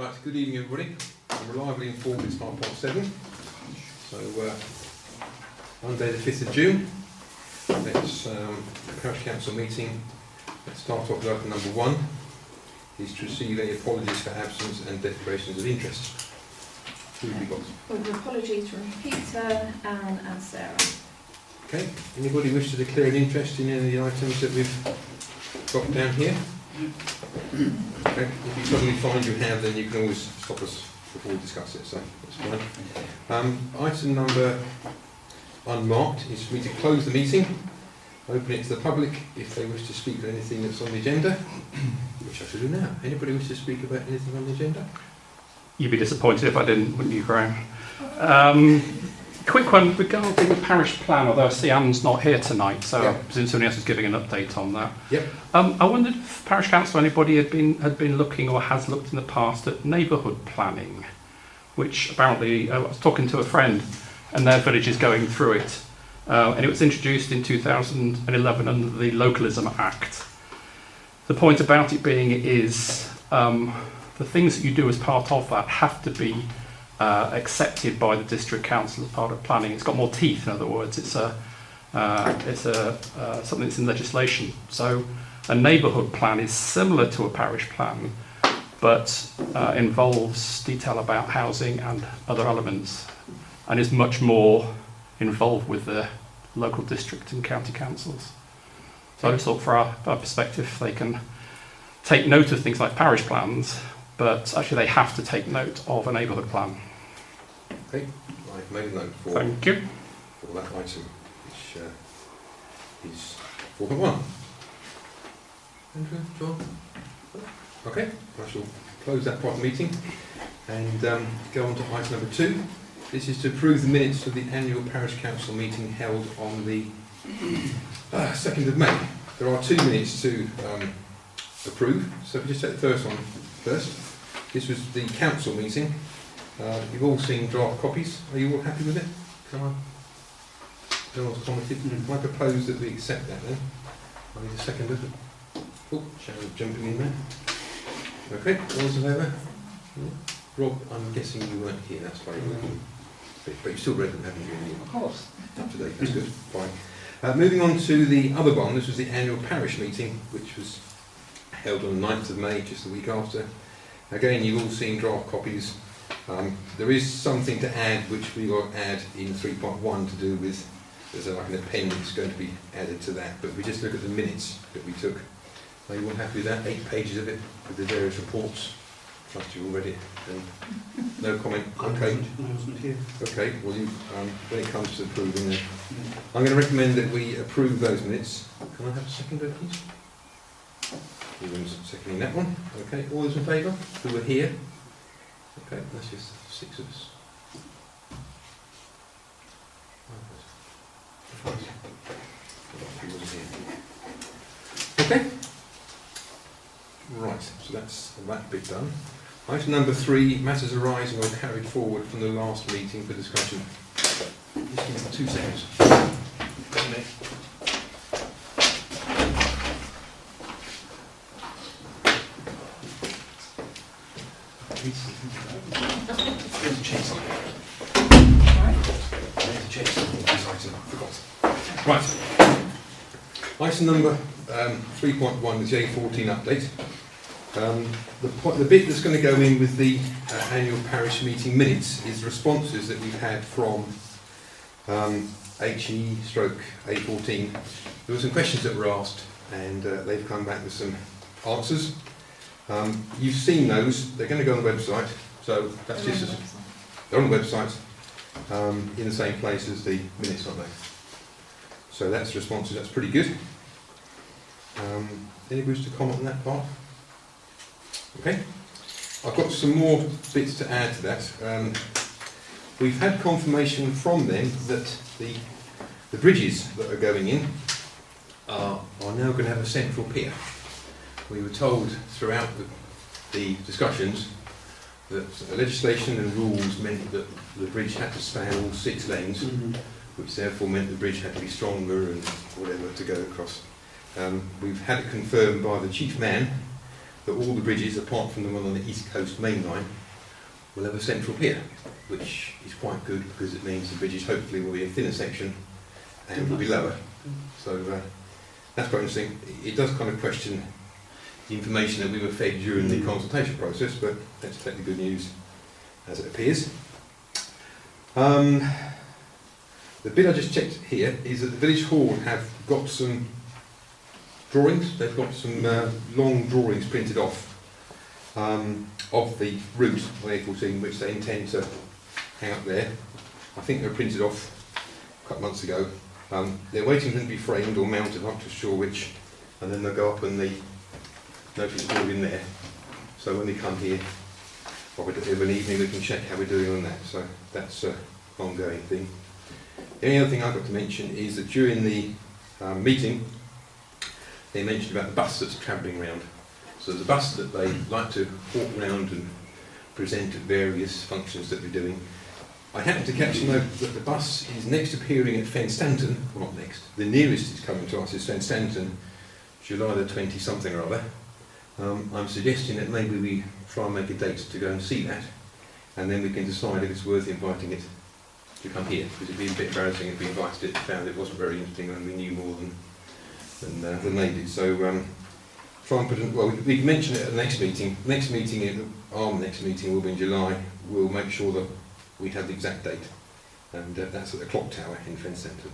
Right, good evening everybody. I'm reliably informed it's 7:30. So Monday the 5th of June. It's the Parish Council meeting. Let's start off with item number 1, is to receive any apologies for absence and declarations of interest. Who have we got? With apologies from Peter, Anne and Sarah. Okay, anybody wish to declare an interest in any of the items that we've got down here? Okay, if you suddenly find you have, then you can always stop us before we discuss it, so that's fine. Item number unmarked is for me to close the meeting, open it to the public if they wish to speak on anything that's on the agenda, which I shall do now. Anybody wish to speak about anything on the agenda? You'd be disappointed if I didn't, wouldn't you, Graham? Quick one regarding the parish plan, although I see Anne's not here tonight, so I presume somebody else is giving an update on that. Yep. I wondered if Parish Council, anybody had been looking or has looked in the past at neighbourhood planning, which apparently I was talking to a friend and their village is going through it, and it was introduced in 2011 under the Localism Act. The point about it being is the things that you do as part of that have to be accepted by the district council as part of planning. It's got more teeth, in other words. It's something that's in legislation. So a neighbourhood plan is similar to a parish plan, but involves detail about housing and other elements, and is much more involved with the local district and county councils. So I just thought, for our perspective, they can take note of things like parish plans, but actually they have to take note of a neighbourhood plan. Okay, I've made a note for that item, which is 4.1. Andrew, John? Okay, I shall close that part of the meeting and go on to item number 2. This is to approve the minutes of the annual Parish Council meeting held on the 2nd of May. There are 2 minutes to approve, so if we just take the first one first. This was the council meeting. You've all seen draft copies. Are you all happy with it? No one's commented. Can I propose that we accept that then? I need a second of it. Oh, Sharon's jumping in there. Okay, all those in favour? Rob, I'm guessing you weren't here, that's why you're looking. But you still read them, haven't you? Of course. Up to date, that's good, fine. Moving on to the other one, this was the annual parish meeting, which was held on the 9th of May, just the week after. Again, you've all seen draft copies. There is something to add, which we will add in 3.1 to do with, there's like an appendix going to be added to that, but we just look at the minutes that we took. Are you all happy with that? 8 pages of it, with the various reports. Trust you all read it. And no comment? Okay. I wasn't here. Okay, well, you, when it comes to approving them, I'm going to recommend that we approve those minutes. Can I have a seconder, please? Everyone's seconding that one. Okay, all those in favour who were here? Okay, that's just 6 of us. Okay. Right, so that's that bit done. Item number 3, matters arising or carried forward from the last meeting for discussion. Just give me 2 seconds. Right. Item number 3.1, the J14 update. The bit that's going to go in with the annual parish meeting minutes is responses that we've had from HE/A14. There were some questions that were asked, and they've come back with some answers. You've seen those. They're going to go on the website, so that's just they're on the website in the same place as the minutes, aren't they? So that's responses. That's pretty good. Anybody wish to comment on that part? Okay. I've got some more bits to add to that. We've had confirmation from them that the bridges that are going in are now going to have a central pier. We were told throughout the discussions that legislation and rules meant that the bridge had to span all 6 lanes, which therefore meant the bridge had to be stronger and whatever to go across. We've had it confirmed by the chief man that all the bridges, apart from the one on the East Coast main line, will have a central pier, which is quite good because it means the bridges hopefully will be a thinner section and will be lower. So that's quite interesting. It does kind of question the information that we were fed during the consultation process, but let's take the good news as it appears. The bit I just checked here is that the Village Hall have got some drawings. They've got some long drawings printed off of the route on A14, which they intend to hang up there. I think they were printed off a couple of months ago. They're waiting for them to be framed or mounted, I'm not too sure which, and then they'll go up and the notice board in there. So when they come here, of an evening, we can check how we're doing on that. So that's an ongoing thing. The only other thing I've got to mention is that during the meeting, they mentioned about the bus that's travelling around. So there's a bus that they like to walk around and present at various functions that we're doing. I happen to catch a note that the bus is next appearing at Fenstanton, well not next, the nearest it's coming to us is Fenstanton, July the 20-something or other. I'm suggesting that maybe we try and make a date to go and see that, and then we can decide if it's worth inviting it to come here, because it'd be a bit embarrassing if we invited it and found it wasn't very interesting and we knew more than they did. So try and put it, well, we can mention it at the next meeting. Our next meeting will be in July. We'll make sure that we have the exact date, and that's at the clock tower in Fenstanton.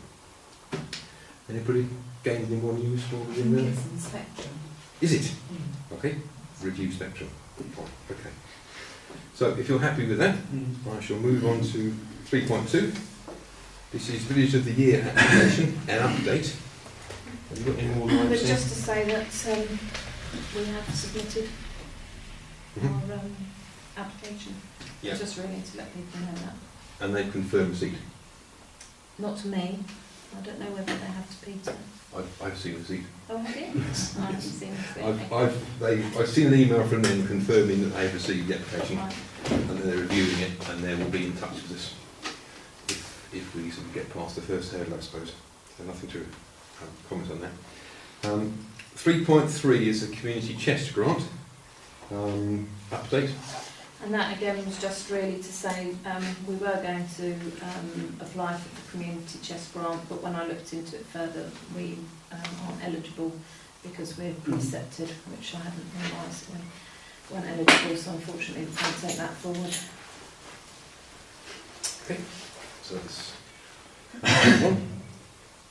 Anybody gained any more news for within there? It's in Spectrum. Is it? Okay. Review Spectrum. Fine. Okay. So if you're happy with that, I shall move on to 3.2. This is Village of the Year application and update. Have you got any more lines? But just to say that we have submitted our application. Yeah. Just really to let people know that. And they've confirmed receipt. Not to me. I don't know whether they have to Peter. I've seen receipt. Oh, have you? I haven't seen it. I've seen an email from them confirming that they've received the application, Right. and they're reviewing it, and they will be in touch with us if we sort of get past the first hurdle, I suppose. So nothing to comment on that. 3.3 is a community chest grant update. And that again was just really to say we were going to apply for the community chest grant, but when I looked into it further, we aren't eligible because we're precepted, which I hadn't realised we weren't eligible, so unfortunately we can't take that forward. Okay, so that's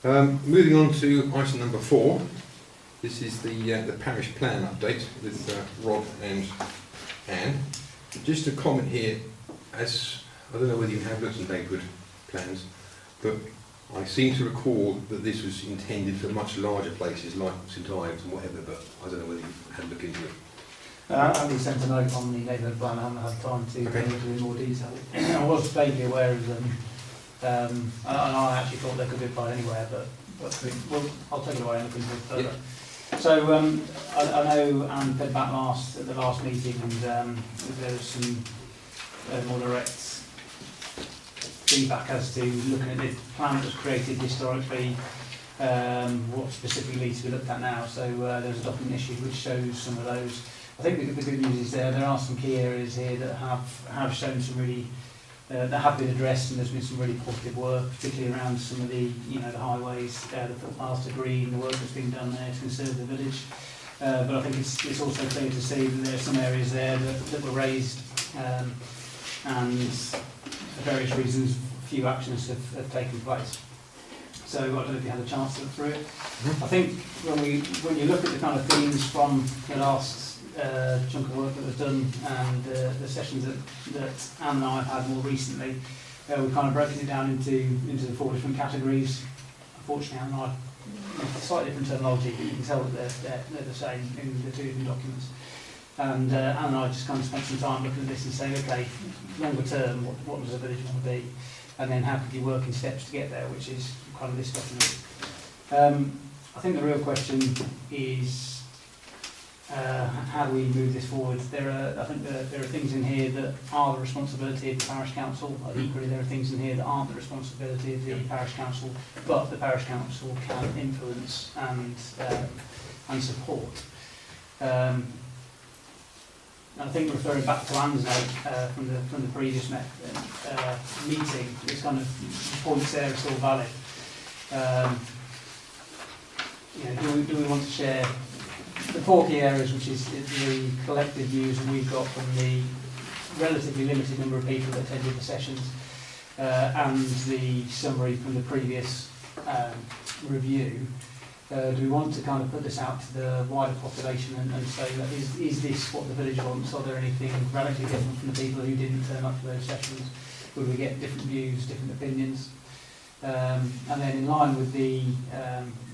one. Moving on to item number 4. This is the parish plan update with Rod and Anne. Just a comment here, as I don't know whether you have looked at neighbourhood plans, but I seem to recall that this was intended for much larger places like St Ives and whatever, but I don't know whether you've had a look into it. I haven't sent a note on the neighbourhood plan. I haven't had time to go into in more detail. I was vaguely aware of them, and I actually thought they could be applied anywhere, but well, I'll take it away and look into it further. Yep. So I know Anne fed back at the last meeting, and there was some more direct feedback as to looking at the plan that was created historically, what specifically needs to be looked at now. So there's a document issued which shows some of those. I think the good news is there are some key areas here that have shown some really that have been addressed, and there's been some really positive work, particularly around some of the the highways, the footpaths to green, the work that's been done there to conserve the village. But I think it's also clear to see that there are some areas there that were raised, and for various reasons, few actions have taken place. So I don't know if you had a chance to look through it. I think when you look at the kind of themes from the last chunk of work that was done and the sessions that Anne and I have had more recently, we've kind of broken it down into the 4 different categories. Unfortunately, Anne and I have slightly different terminology, but you can tell that they're the same in the 2 different documents. And Anne and I just kind of spent some time looking at this and saying, okay, longer term, what does the village want to be? And then how could you work in steps to get there, which is kind of this document. I think the real question is how do we move this forward? I think there are things in here that are the responsibility of the Parish Council. Equally, there are things in here that aren't the responsibility of the Parish Council, but the Parish Council can influence and support. and I think referring back to Anne's note from the previous meeting, it's kind of the points there are still valid. Do we want to share the 4 key areas, which is the collective views that we've got from the relatively limited number of people that attended the sessions, and the summary from the previous review? Do we want to kind of put this out to the wider population and say that is this what the village wants? Are there anything radically different from the people who didn't turn up to those sessions? Would we get different views, different opinions? And then in line with the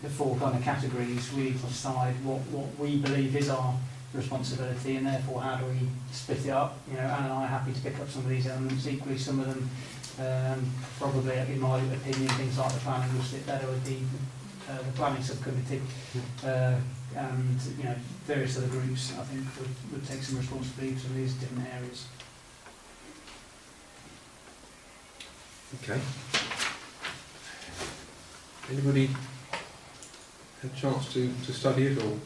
4 kind of categories, we need to decide what we believe is our responsibility, and therefore how do we split it up. Anne and I are happy to pick up some of these elements. Equally, some of them probably, in my opinion, things like the planning will sit better with the planning subcommittee, and various other groups I think would take some responsibility for these different areas. Okay. Anybody had a chance to study it, or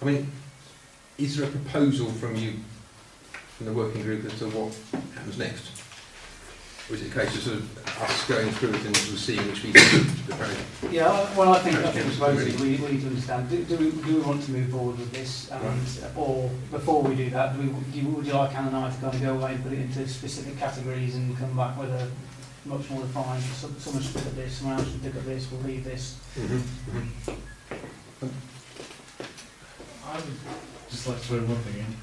I mean, is there a proposal from you, from the working group, as to what happens next? Or is it a case of sort of us going through it and sort of seeing which we can prepare? Yeah, well, I think supposedly we need to understand, do we want to move forward with this? And, right. Or before we do that, would you like Anne and I to kind of go away and put it into specific categories and come back with a much more defined, someone should pick up this, someone else should pick up this, we'll leave this? I would just like to throw one thing in.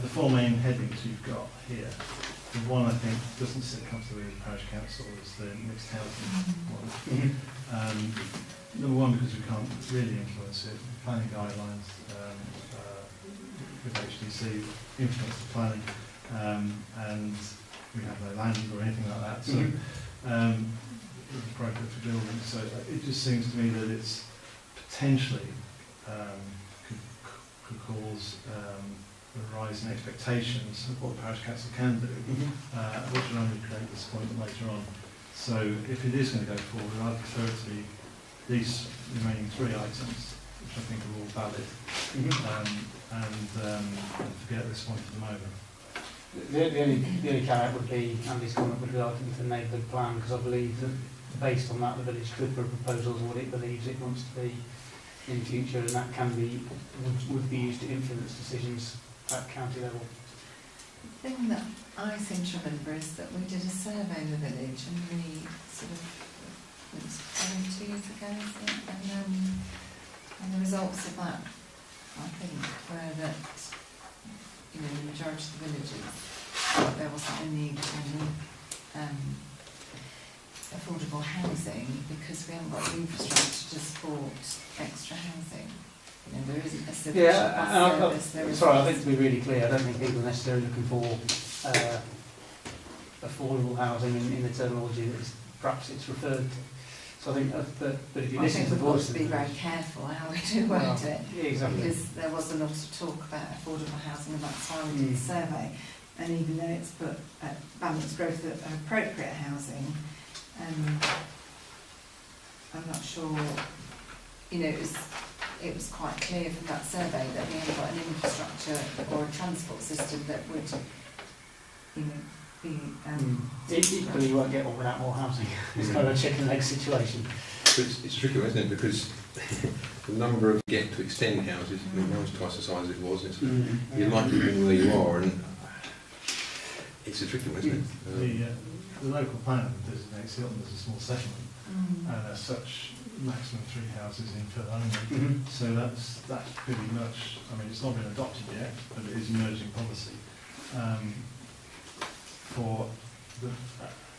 The 4 main headings you've got here, the one I think doesn't sit comfortably with Parish Council is the mixed housing one. Number one, because we can't really influence it. Planning guidelines with HDC influence the planning, and we have no land or anything like that. So it's appropriate for building. So it just seems to me that it's potentially could cause a rise in expectations of what the Parish Council can do, which will only create disappointment later on. So if it is going to go forward, I'd prefer it to be these remaining 3 items, which I think are all valid, and forget this point at the moment. The only caveat would be, Andy's comment would be like the neighbourhood plan, because I believe that based on that the village could put proposals on what it believes it wants to be in the future, and that can be would be used to influence decisions at county level. The thing that I seem to remember is that we did a survey in the village, and we sort of, it was 2 years ago, isn't it? And the results of that, I think, were that the majority of the villages thought there wasn't a need for any affordable housing because we haven't got the infrastructure to support extra housing. There isn't a sufficient bus service. Sorry, I think to be really clear, I don't think people are necessarily looking for affordable housing in the terminology that perhaps it's referred to. So I think, but if you listen to the voice, we've got to be very careful how we do word it. Yeah, exactly. Because there was a lot of talk about affordable housing, and that's why we did the survey. And even though it's put balanced growth of appropriate housing, I'm not sure. It was quite clear from that survey that we haven't got an infrastructure or a transport system that would, be. Equally, you won't get one without more housing. It's kind of a chicken and egg situation. But it's tricky, isn't it? Because the number of get to extend houses, I mean, now it's twice the size it was. It's you're likely living where you are, and it's a tricky one, isn't it? The local plan designates Hilton as a small settlement, and as such, maximum 3 houses in fill only. So that's pretty much. I mean, it's not been adopted yet, but it is emerging policy. And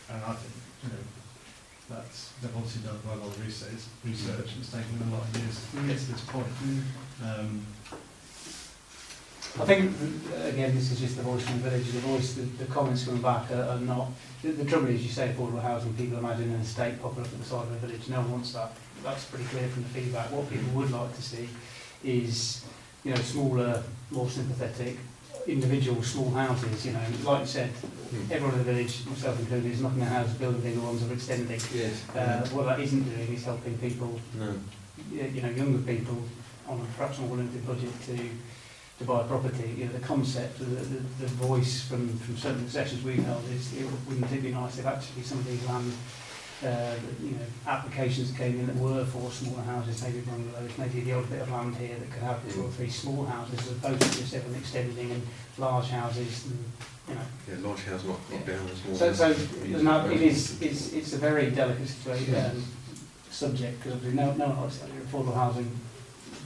I think they've obviously done quite a lot of research. It's taken them a lot of years to get to this point. I think again, this is just the voice from the village. The comments coming back are not. The trouble is, you say affordable housing, people imagine an estate popping up at the side of the village. No one wants that. That's pretty clear from the feedback. What people would like to see is, smaller, more sympathetic, individual small houses. Like you said, everyone in the village, myself included, is knocking their houses, building bigger ones, or extending. Yes. What that isn't doing is helping people, younger people, on perhaps more limited budget to to buy a property, you know, the concept, the voice from certain sessions we've held is, wouldn't it be nice if actually some of these land, you know, applications that came in that were for smaller houses, maybe bungalows, maybe the odd bit of land here that could have 2 or 3 small houses, as opposed to just everyone extending in large houses, and, you know. Yeah, large house not down as small. So it's a very delicate situation, subject, because no one likes affordable housing,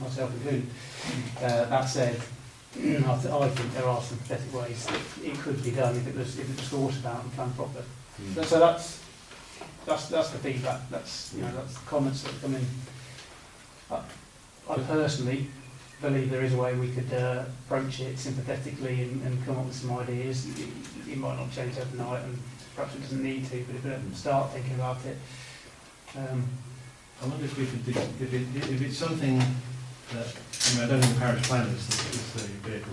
myself included. That said, I think there are some pathetic ways that it could be done if it was thought about and planned properly. So that's the feedback. That's that's the comments that come in. I personally believe there is a way we could approach it sympathetically and come up with some ideas. It might not change overnight, and perhaps it doesn't need to, but if we start thinking about it. I wonder if we could do, if it's something that, I don't think the parish plan is the vehicle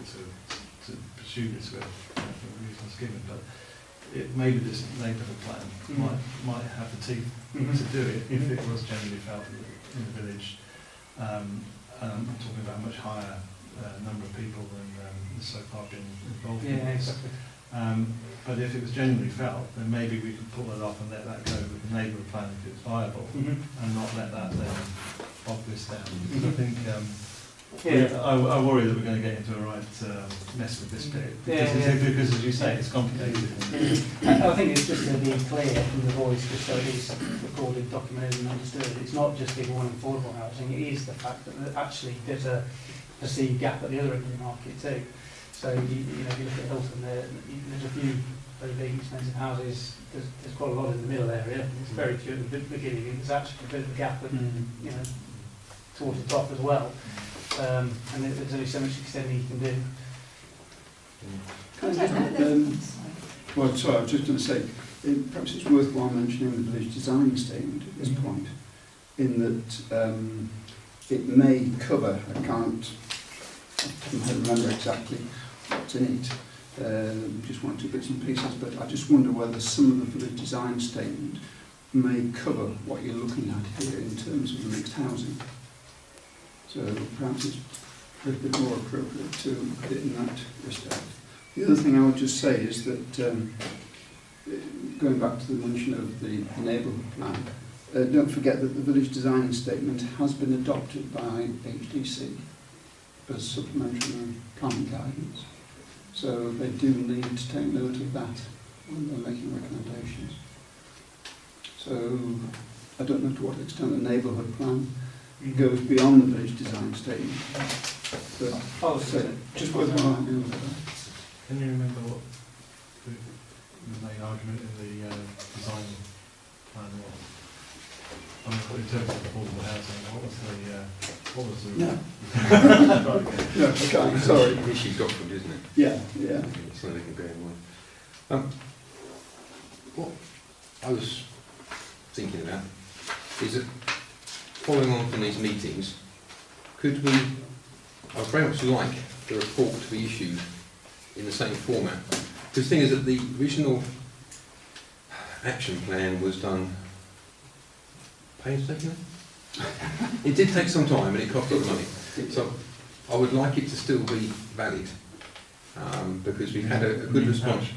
to pursue this with, for the reasons given, but maybe this neighbourhood plan might have the teeth to do it if it was generally felt in the village. I'm talking about a much higher number of people than has so far been involved in this. Exactly. But if it was genuinely felt, then maybe we could pull that off and let that go with the neighbourhood plan if it's viable, and not let that then bog this down. Because I think I worry that we're going to get into a right mess with this bit. Because as you say, it's complicated. I think it's just to be clear from the voice, just so it is recorded, documented and understood. It's not just people wanting affordable housing, it is the fact that actually there's a perceived gap at the other end of the market too. So if you look at Hilton, there's a few very big expensive houses. There's quite a lot in the middle area. There's very few at the beginning, and there's actually a bit of a gap, towards the top as well. And there's only so much extending you can do. I was just going to say, perhaps it's worthwhile mentioning the village design statement at this point, in that it may cover, I can't remember exactly what's in it, just 1 or 2 bits and pieces, but I just wonder whether some of the village design statement may cover what you're looking at here in terms of the mixed housing. So perhaps it's a little bit more appropriate to put it in that respect. The other thing I would just say is that, going back to the mention of the neighbourhood plan, don't forget that the village design statement has been adopted by HDC as supplementary planning guidance. So they do need to take note of that when they're making recommendations. So I don't know to what extent the neighbourhood plan goes beyond the village design statement. But just worthwhile knowing that. Can you remember what the main argument in the design plan was? In terms of affordable housing, what was the... No. No, okay, sorry. The issue's Dockford, isn't it? Yeah. It's something they can bear in mind. What I was thinking about is that following on from these meetings, could we, I would very much like the report to be issued in the same format. Because the thing is that the original action plan was done painstakingly. It did take some time and it cost a lot of money. So I would like it to still be valid because we've had a good response.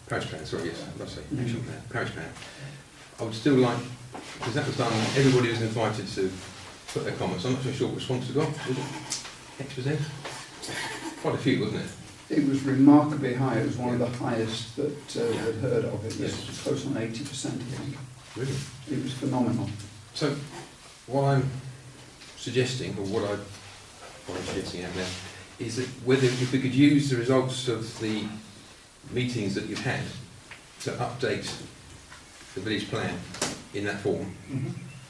Parish plan, sorry, yes, I must say, action plan, parish plan. I would still like, because that was done, everybody was invited to put their comments. I'm not so sure what response we got. Was it X%? Quite a few, wasn't it? It was remarkably high. It was one of the highest that I'd heard of. It was close on 80%, I think. Really? It was phenomenal. So, what I'm suggesting, or what I'm suggesting out there, is that whether if we could use the results of the meetings that you've had to update the village plan in that form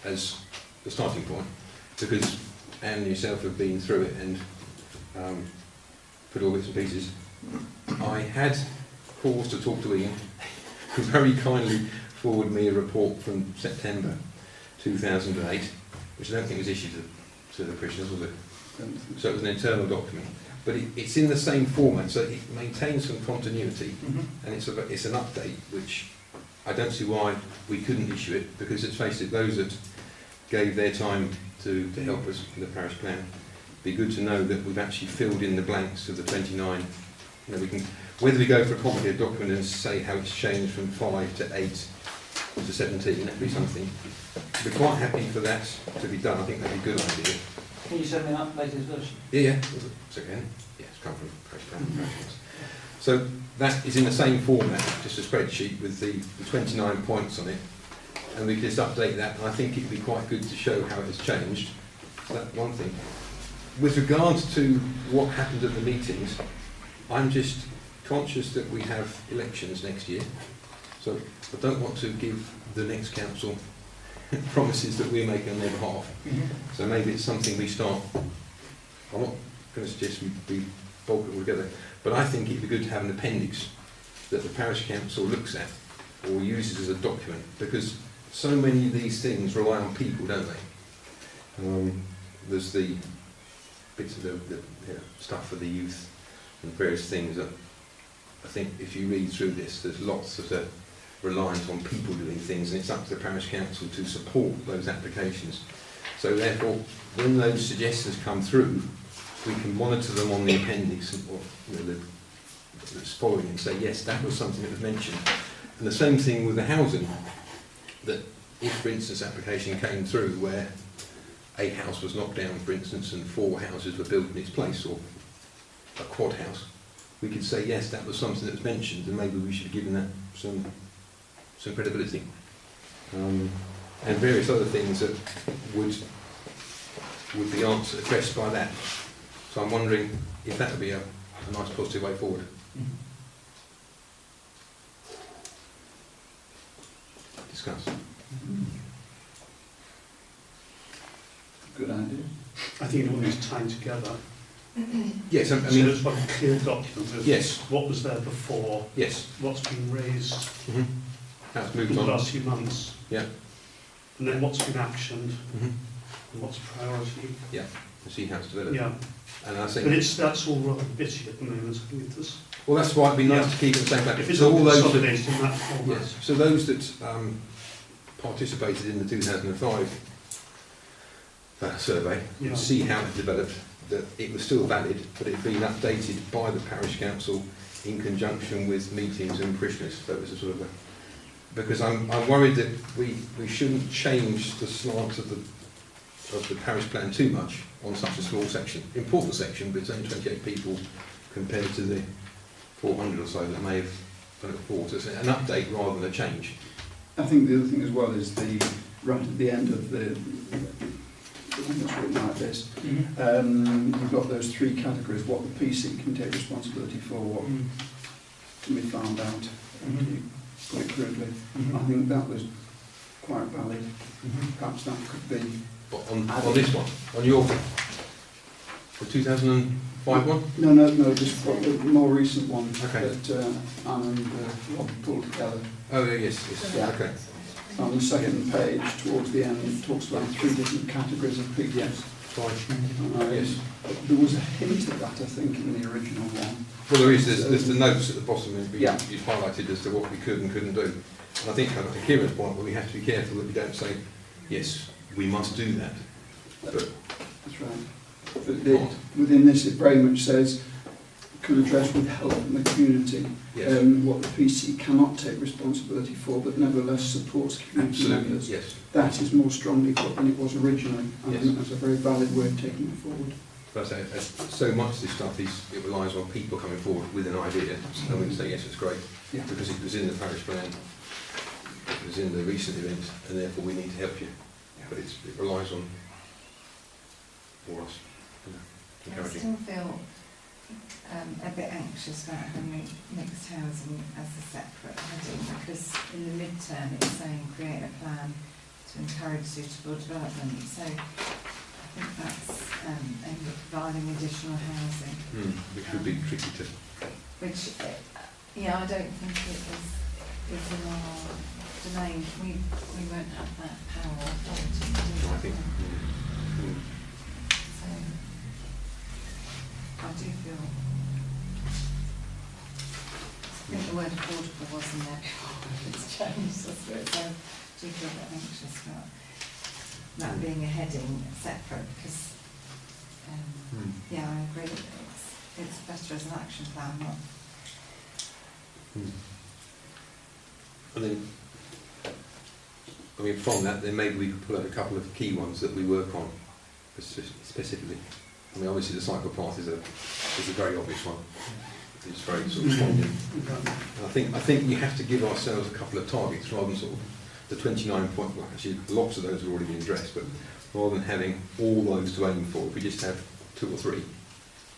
as the starting point, because Anne and yourself have been through it and put all bits and pieces. I had calls to talk to Ian, who very kindly forwarded me a report from September 2008, which I don't think was issued to the parishioners, was it? So it was an internal document. But it's in the same format, so it maintains some continuity, and it's an update, which I don't see why we couldn't issue it, because let's face it, those that gave their time to help us with the parish plan be good to know that we've actually filled in the blanks of the 29. You know, we can, whether we go for a complicated document and say how it's changed from 5 to 8 to 17, that'd be something. We're quite happy for that to be done. I think that'd be a good idea. Can you send me an updated version? Yeah. So again, yeah, it's come from Parishioners. So that is in the same format, just a spreadsheet with the 29 points on it, and we can just update that. And I think it'd be quite good to show how it has changed. That's one thing. With regards to what happened at the meetings, I'm just conscious that we have elections next year, so I don't want to give the next council promises that we're making on their behalf. So maybe it's something we start. I'm not going to suggest we bulk it all together, but I think it'd be good to have an appendix that the parish council looks at or uses as a document, because so many of these things rely on people, don't they? There's the bits of the stuff for the youth and various things that I think if you read through this, there's lots of the reliance on people doing things, and it's up to the parish council to support those applications. So therefore, when those suggestions come through, we can monitor them on the appendix or that's following and say, yes, that was something that was mentioned. And the same thing with the housing, that if, for instance, application came through where a house was knocked down, for instance, and 4 houses were built in its place, or a quad house, we could say, yes, that was something that was mentioned, and maybe we should have given that some credibility. And various other things that would be addressed by that. So I'm wondering if that would be a nice positive way forward. Discuss. Good idea. I think it all needs tying together. Yes, I So mean, there's one clear document of yes, what was there before, yes. what's been raised That's in moved the on. last few months. Yeah. And then what's been actioned Mm-hmm. and what's priority. To see how it's developed. Yeah. And I But think, that's all rather bitty at the moment. I think it's, well, that's why it'd be nice Yeah. to keep it in the same if package. it's So all all those that, consolidated in that format. yes, so those that participated in the 2005 survey, Yeah. could see how it developed, that it was still valid, but it had been updated by the parish council in conjunction with meetings and parishioners. So it was a sort of a, because I'm worried that we shouldn't change the slant of the parish plan too much on such a small section. Important section, but it's only 28 people compared to the 400 or so that may have done it before. So it's an update rather than a change. I think the other thing as well is right at the end of the one that's written like this, you've got those 3 categories: what the PC can take responsibility for, what can be found out, to put it crudely. I think that was quite valid. Perhaps that could be. But on this one, on your the 2005 one? No, just the more recent one Okay. that Anne and Rob pulled together. Oh yes. Yeah. Okay. On the second page, towards the end, it talks about 3 different categories of people. Yes. Fine. Yes. There was a hint of that, I think, in the original one. Well, there's the notes at the bottom that Yeah. you've highlighted as to what we could and couldn't do. And I think to Kieran's point, we have to be careful that we don't say, yes, we must do that. But That's right. But within this, it very much says, can address with help from the community yes, what the PC cannot take responsibility for, but nevertheless supports community absolutely, members. yes. That is more strongly put than it was originally. I Yes. think that's a very valid way of taking it forward. But I say, so much of this stuff it relies on people coming forward with an idea, and we can say, yes, it's great, Yeah. because it was in the parish plan, it was in the recent event, and therefore we need to help you. But it relies on all us. I Encouraging. still feel a bit anxious about having mixed housing as a separate heading, because in the midterm it's saying create a plan to encourage suitable development. So I think that's aimed at providing additional housing, Which would be tricky to. which, yeah, I don't think it is in our domain. We won't have that power or authority to do I that. think. So I do feel, I think the word affordable wasn't there before, it's changed, that's where it's, I do feel a bit anxious about that being a heading separate, because Yeah, I agree. It's better as an action plan, not. And then, I mean, from that, then maybe we could pull out a couple of key ones that we work on specifically. I mean, obviously the cycle path is a very obvious one. It's very sort of poignant. I think you have to give ourselves a couple of targets rather than sort of the 29 point. Well, actually, lots of those have already been addressed, but rather than having all those to aim for, if we just have 2 or 3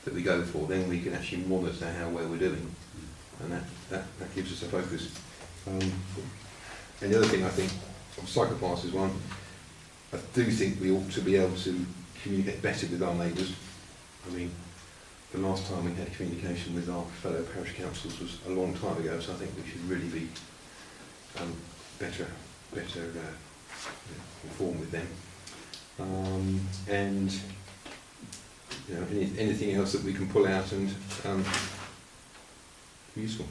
that we go for, then we can actually monitor how well we're doing, and that gives us a focus. And the other thing I think, psychopaths is one. I do think we ought to be able to communicate better with our neighbours. I mean, the last time we had communication with our fellow parish councils was a long time ago, so I think we should really be better informed with them. And you know, anything else that we can pull out and be useful.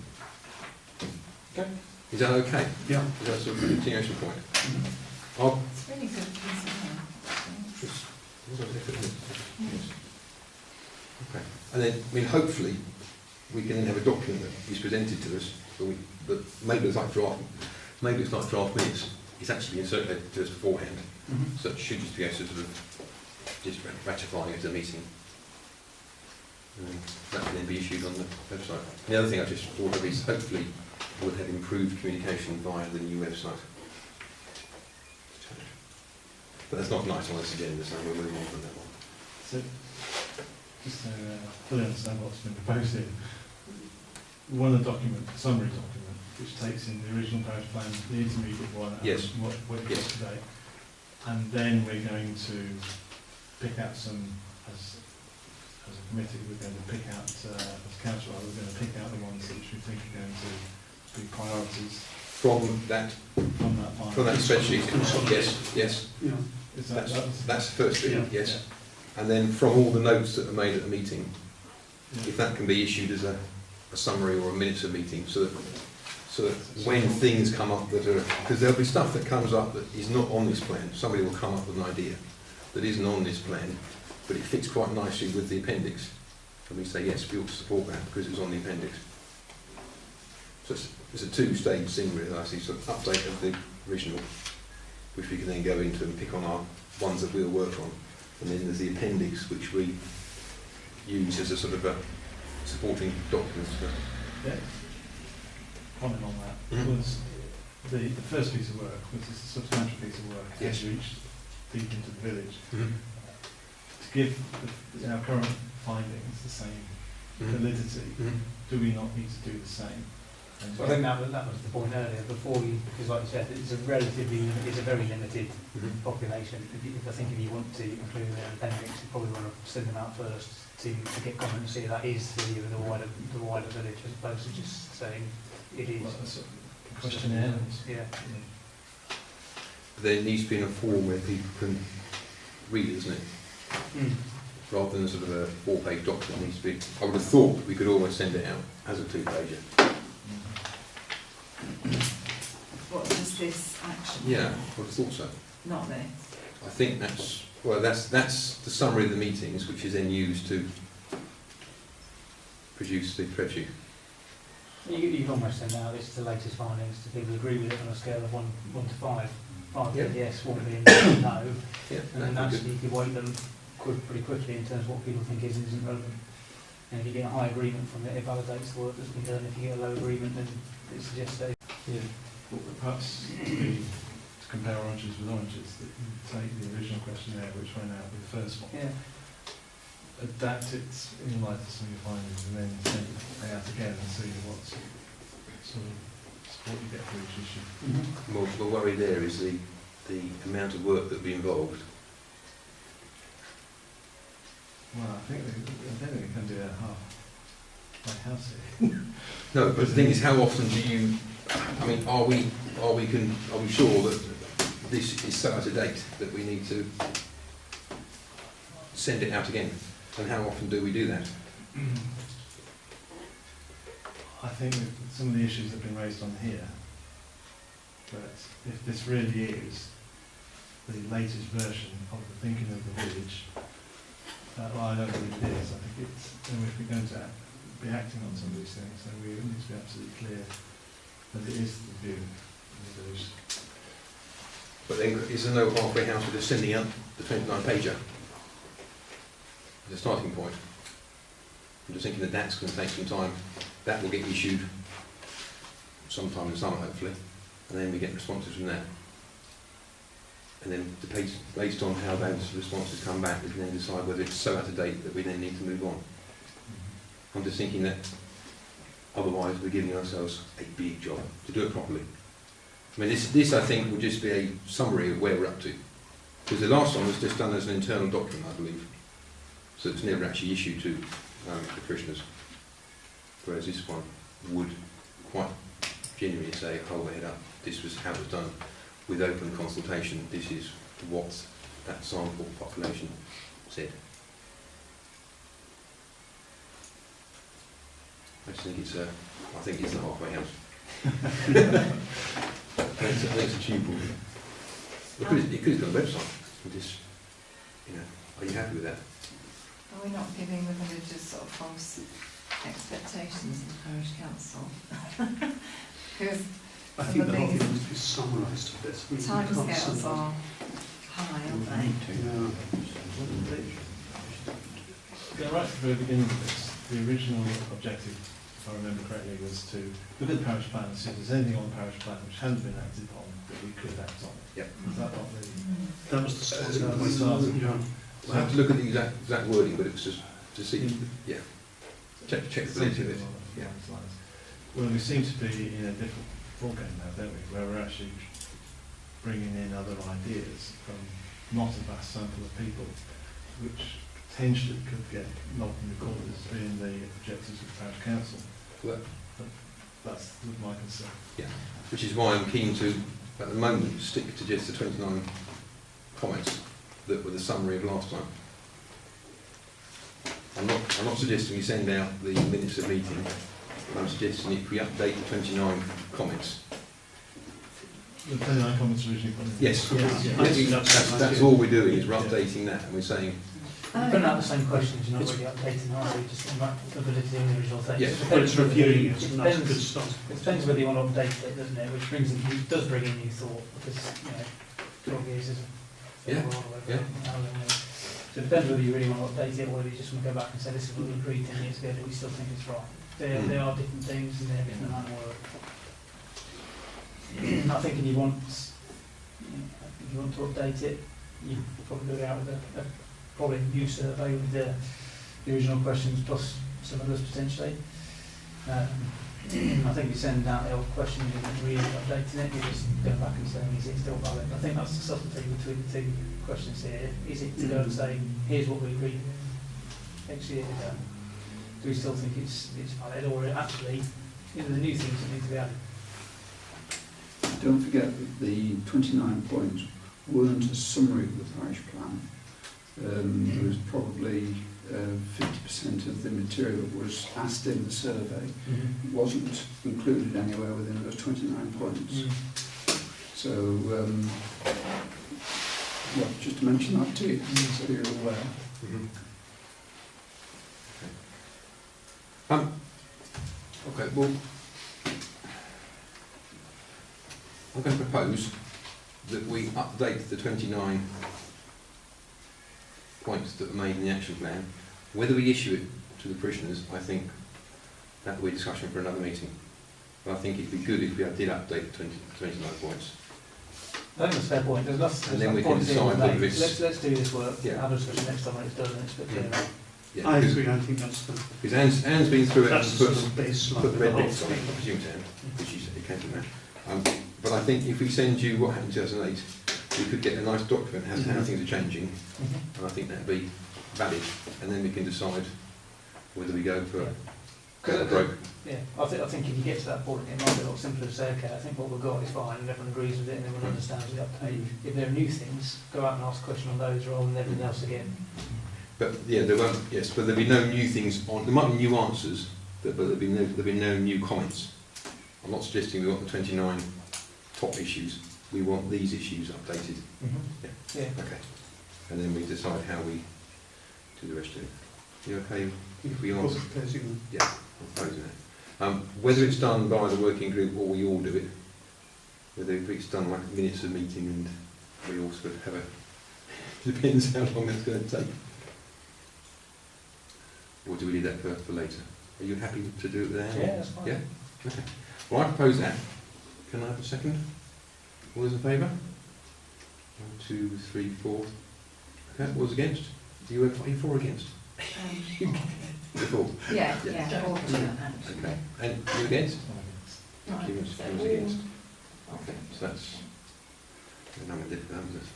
Okay. Is that okay? Yeah. Is that sort of a continuation point? It's really good piece of work. Yes. Okay. And then, I mean, hopefully, we can then have a document that is presented to us, but maybe it's like draft minutes. It's actually been circulated to us beforehand, so it should just be a sort of just ratifying it at a meeting. That can then be issued on the website. The other thing I just thought of is hopefully we'll have improved communication via the new website. But that's not nice on this agenda, so we'll move on from that one. So, just to fully understand what's been proposed here, we want a document, a summary document, which takes in the original parish plan, the intermediate one, and Yes. what you've got Yes. today. And then we're going to pick out some, as a committee, we're going to pick out, as council, we're going to pick out the ones which we think are going to be priorities From that from that spreadsheet. Yes. Yeah. Is that, That's the first thing, Yeah. yes. And then from all the notes that are made at the meeting, yeah. if that can be issued as a summary or a minutes of meeting, so that when things come up that are, because there'll be stuff that comes up that is not on this plan. Somebody will come up with an idea that isn't on this plan, but it fits quite nicely with the appendix. And we say, yes, we ought to support that because it's on the appendix. So it's a 2-stage thing really, I see, sort of update of the original, which we can then go into and pick on our ones that we'll work on. And then there's the appendix, which we use as a sort of a supporting document. Yeah. Comment on that was the first piece of work, which is a substantial piece of work, Yes. has reached deep into the village. To give our current findings the same validity, do we not need to do the same? And So I think that was the point earlier, before you, because like you said, it's a very limited population. I think if you want to include an appendix, you probably want to send them out first to get comment and see that is the wider village, as opposed to just saying it is. Well, a sort of questionnaire. Yeah. There needs to be in a form where people can read it, isn't it? Rather than sort of a 4-page document. It needs to be. I would have thought we could almost send it out as a 2-pager. What is this action? Yeah, I would have thought so. Not this. I think that's the summary of the meetings, which is then used to produce the spreadsheet. You can almost send out this is the latest findings to people who agree with it on a scale of 1 to 5. 5 being yes, 1 being no. Yeah, And then that'd be actually you could weight them pretty quickly in terms of what people think is and isn't relevant. And if you get a high agreement from it, it validates the work that's been done. If you get a low agreement, then it suggests that. Yeah. Well, perhaps to compare oranges with oranges, that you take the original questionnaire which went out with the first one, Yeah. adapt it in light of some of your findings, and then send it out again and see what sort of support you get for each issue. Well, the worry there is the amount of work that will be involved. Well, I don't think we can do that half by house here. No, but the thing is, how often do you? I mean, are we sure that this is so out of date that we need to send it out again? And how often do we do that? I think that some of the issues have been raised on here, but if this really is the latest version of the thinking of the village, Well, I don't believe it is. I think it's, and if we're going to be acting on some of these things, then we need to be absolutely clear that it is the view of the village. But then, is there no halfway house with just sending out the 29 pager as a starting point? I'm just thinking that's going to take some time. That will get issued sometime in summer, hopefully, and then we get responses from that. And then, based on how those responses come back, we can then decide whether it's so out of date that we then need to move on. I'm just thinking that otherwise we're giving ourselves a big job to do it properly. I mean, this I think will just be a summary of where we're up to. Because the last one was just done as an internal document, I believe. So it's never actually issued to the parishioners. Whereas this one would quite genuinely say, hold the head up, this was how it was done with open consultation, this is what that sample population said. I think it's a halfway house. It's achievable. It could have been on the website. Just, are you happy with that? Are we not giving the villagers sort of false expectations in the Parish Council? Because I think the whole thing needs to be summarised a bit. timescales are high, aren't they? Yeah, right at the very beginning of this, the original objective, if I remember correctly, was to look at the parish plan and see if there's anything on the parish plan which hadn't been acted upon that we could act on. Yep. Is that not the... That was the starting that point. was the starting Yeah. I have to look at the exact wording, but it was just to see, yeah, check the validity of it. Yeah. Well, we seem to be in a different ballgame now, don't we? Where we're actually bringing in other ideas from not a vast sample of people, which potentially could get not recorded as being the objectives of the Parish Council. Well, that's my concern. yeah, which is why I'm keen to, at the moment, stick to just the 29 comments that were the summary of last time. I'm not suggesting we send out the minutes of meeting. I'm suggesting if we update the 29 comments. The 29 comments originally put in. Yes, I think that's all we're doing is we're updating that, and we're saying You're putting out the same questions, you're not really updating, are you? Just about the validity in the original text. Yes. But it's reviewing it, and that's a good start. It depends whether you want to update it, doesn't it? Which brings in, does bring in new thought, because, 12 years isn't. Yeah, yeah. So it depends whether you really want to update it, or whether you just want to go back and say, this is what we agreed 10 years ago, but we still think it's right. They are different things, and they're different amount of work. I think if you want to update it, you probably go out with probably a new survey with the original questions plus some others potentially. I think you send out the old questions and really updating it, you just go back and say, is it still valid? I think that's the subtlety between the two questions here. Is it to go and say, here's what we agreed X years ago? Do we still think it's valid, or actually, the new things that need to be added? Don't forget that the 29 points weren't a summary of the parish plan. There was probably 50% of the material that was asked in the survey. It wasn't included anywhere within those 29 points. So, well, just to mention that to you, so you're aware. Okay, well, I'm going to propose that we update the 29 points that were made in the action plan. Whether we issue it to the parishioners, I think that will be a discussion for another meeting. But I think it'd be good if we did update the 29 points. I think that's a fair point. There's nothing. And then we can decide whether it's... Let's do this work. Yeah. Have a discussion next time when it's done and it's a bit clearer. Yeah, I agree, I think that's the, because Anne's been through it and that's the put sort of baseline the of the red whole bits on it, I thing. presume, Anne, because you said it came from that. But I think if we send you what happened in 2008, we could get a nice document as to how things are changing, and I think that'd be valid, and then we can decide whether we go for a broke. Yeah, I think if you get to that point, it might be a lot simpler to say, okay, I think what we've got is fine, and everyone agrees with it, and everyone understands the update. If there are new things, go out and ask a question on those rather than everything else again. But yeah, there won't. Yes, but there'll be no new things on. There might be new answers, but there'll be no new comments. I'm not suggesting we want the 29 top issues. We want these issues updated. Yeah. Yeah. Okay. And then we decide how we to the rest of it. You okay if we answer? Proposing. Yeah, I'm proposing it. Whether it's done by the working group or we all do it, whether it's done like minutes of meeting and we all sort of have a, depends how long it's going to take. Or do we leave that for later? Are you happy to do it there? Yeah, that's fine. Yeah? Okay. Well, I propose that. Can I have a second? All those in favour? 1, 2, 3, 4. Okay, all those against? Are you for or against? You're for. Yeah, Yeah. yeah, fortunate actually. Okay. And you against? Right, You was so against. all- Okay, so that's that's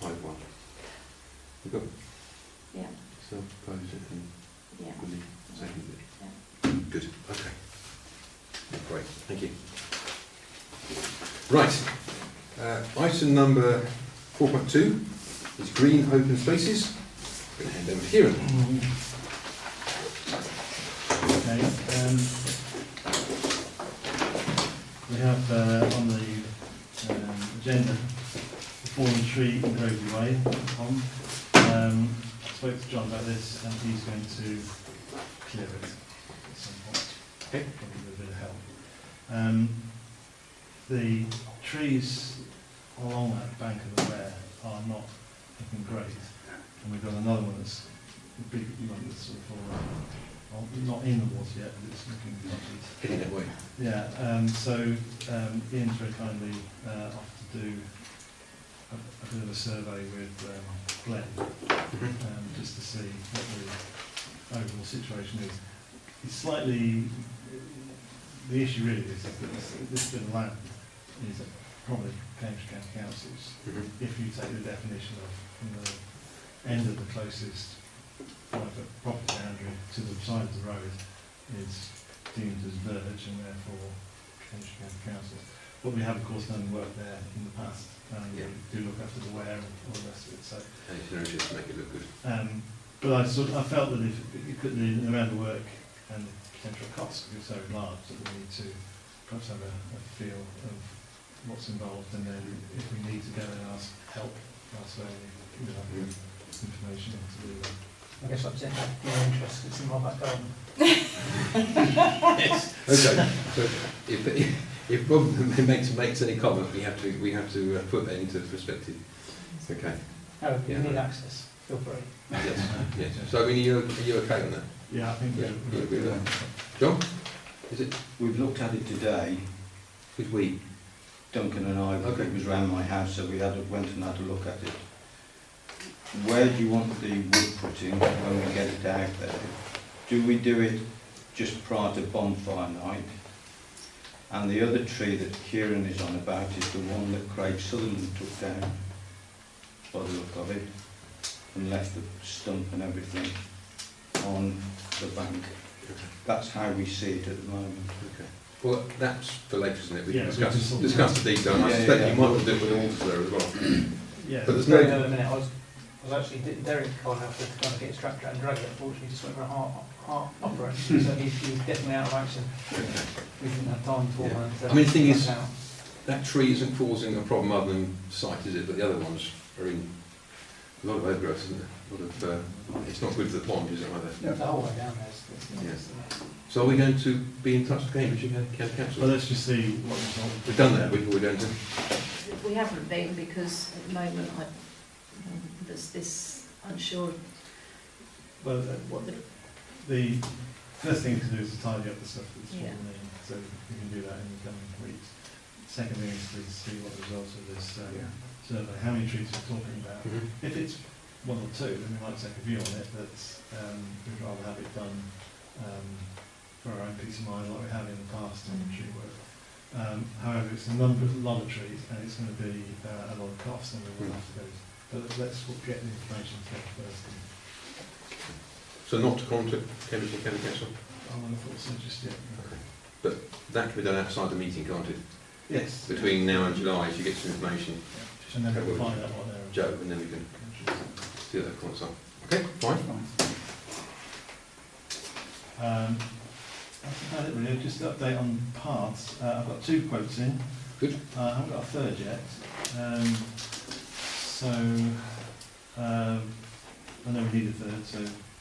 5-1. We've got Yeah, self-proposed it and yeah. Willie seconded it. Good, okay. Great, thank you. Right, item number 4.2 is green open spaces. I'm going to hand over to Kieran. Okay, we have on the agenda the fallen tree in Hereby Way pond. I spoke to John about this and he's going to clear it at some point. Okay. Probably with a bit of help. The trees along that bank of the Wear are not looking great, and we've got another one that's a big one that's sort of all, not in the water yet, but it's looking lovely. Heading that way. Yeah, so Ian's very kindly offered to do a bit of a survey with Glenn, just to see what the overall situation is. It's slightly, the issue really is that this bit of land is probably Cambridgeshire County Council's. If you take the definition of from the end of the closest private property boundary to the side of the road is deemed as verge and therefore Cambridgeshire County Council. But we have of course done work there in the past and we do look after the wear and all the rest of it. So And it's an interest to make it look good. but I felt that if you put the amount of work and the potential costs would be so large that we need to perhaps have a feel of what's involved, and then if we need to go and ask help elsewhere, we have the information to do that. I guess I'm saying that your interest is in my back garden. Yes. Okay. So if Bob makes any comment, we have to put that into perspective. Okay. Oh, if you Yeah. need access, feel free. Yes. Yes. So are you okay on that? Yeah, I think Yeah. we're You agree with that? John? Is it? We've looked at it today, Who's we? Duncan and I, Okay. it was round my house, so we went and had a look at it. Where do you want the wood putting when we get it out there? Do we do it just prior to bonfire night? And the other tree that Kieran is on about is the one that Craig Sutherland took down, by the look of it, and left the stump and everything on the bank. That's how we see it at the moment. Okay. Well, that's for later, isn't it? We can Yeah, discuss the detail. And I suspect you might want to do it with all there as well. yeah. But there's Sorry, no. no, a minute. I was actually Derek gone out to kind of get his tractor out and drag it. Unfortunately, he just went for a heart operation, so he's definitely out of action. We didn't have time for Yeah. one. I mean, the thing is, out. that tree isn't causing a problem other than sight, is it? But the other ones are in a lot of overgrowth, isn't there? A lot of, it's not good for the pond, is it either? The whole way down there. Yes. So are we going to be in touch with Cambridgeshire County Council? Well, let's just see what result. We've done that, we don't do. We haven't been because at the moment there's this unsure Well, what the the first thing to do is to tidy up the stuff that's Yeah. fallen in, so we can do that in the coming weeks. Second thing is to see what the results of this survey, how many trees we're talking about. If it's one or two, then we might take a view on it, but we'd rather have it done for our own peace of mind, like we have in the past on tree work. However, it's a lot of trees, and it's going to be a lot of cost, and we will have to go. But let's get the information together first. So not to contact Cambridgeshire County Council? I wouldn't have thought so just yet. But that can be done outside the meeting, can't it? Yes. Between now and July, if you get some information, And then we'll find out what they're. Joe, and then we can see what that comes up. Okay, fine. That's about it really, just an update on paths. I've got 2 quotes in. Good. I haven't got a third yet. I know we need a third, so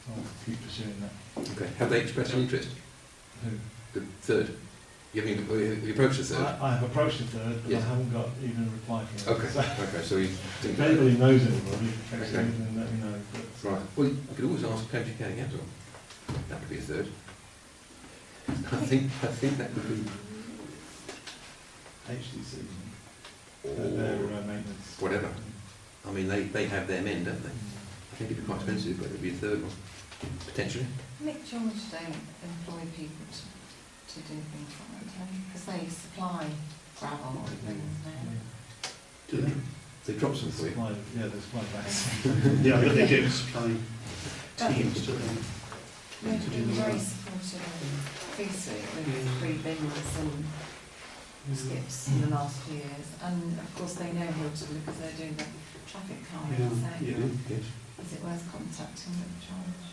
I'll keep pursuing that. Okay. Have they expressed an interest? Who? The third? You approached the third? I have approached the third, but Yes. I haven't got even a reply from them. Okay. So Okay. So you think if anybody knows anybody, Okay. then let me know. But right? Well, you could always ask Cambridgeshire County Council. That could be a third. I think that could be. HDC, Or their maintenance. whatever. I mean, they have their men, don't they? I think it'd be quite expensive, but it'd be a third one, potentially. Mick George don't employ people to do things like that, because they supply gravel or things now. Do they? They drop some for you. Supply, yeah, there's supply bags. Yeah, but they do supply But teams to them. we've to do been the very work. supportive of Feastweek with Yeah. free bins and skips in the last few years, and of course they know Hilton because they're doing the traffic calming, Yeah, so yeah. Yes. is it worth contacting Mick George?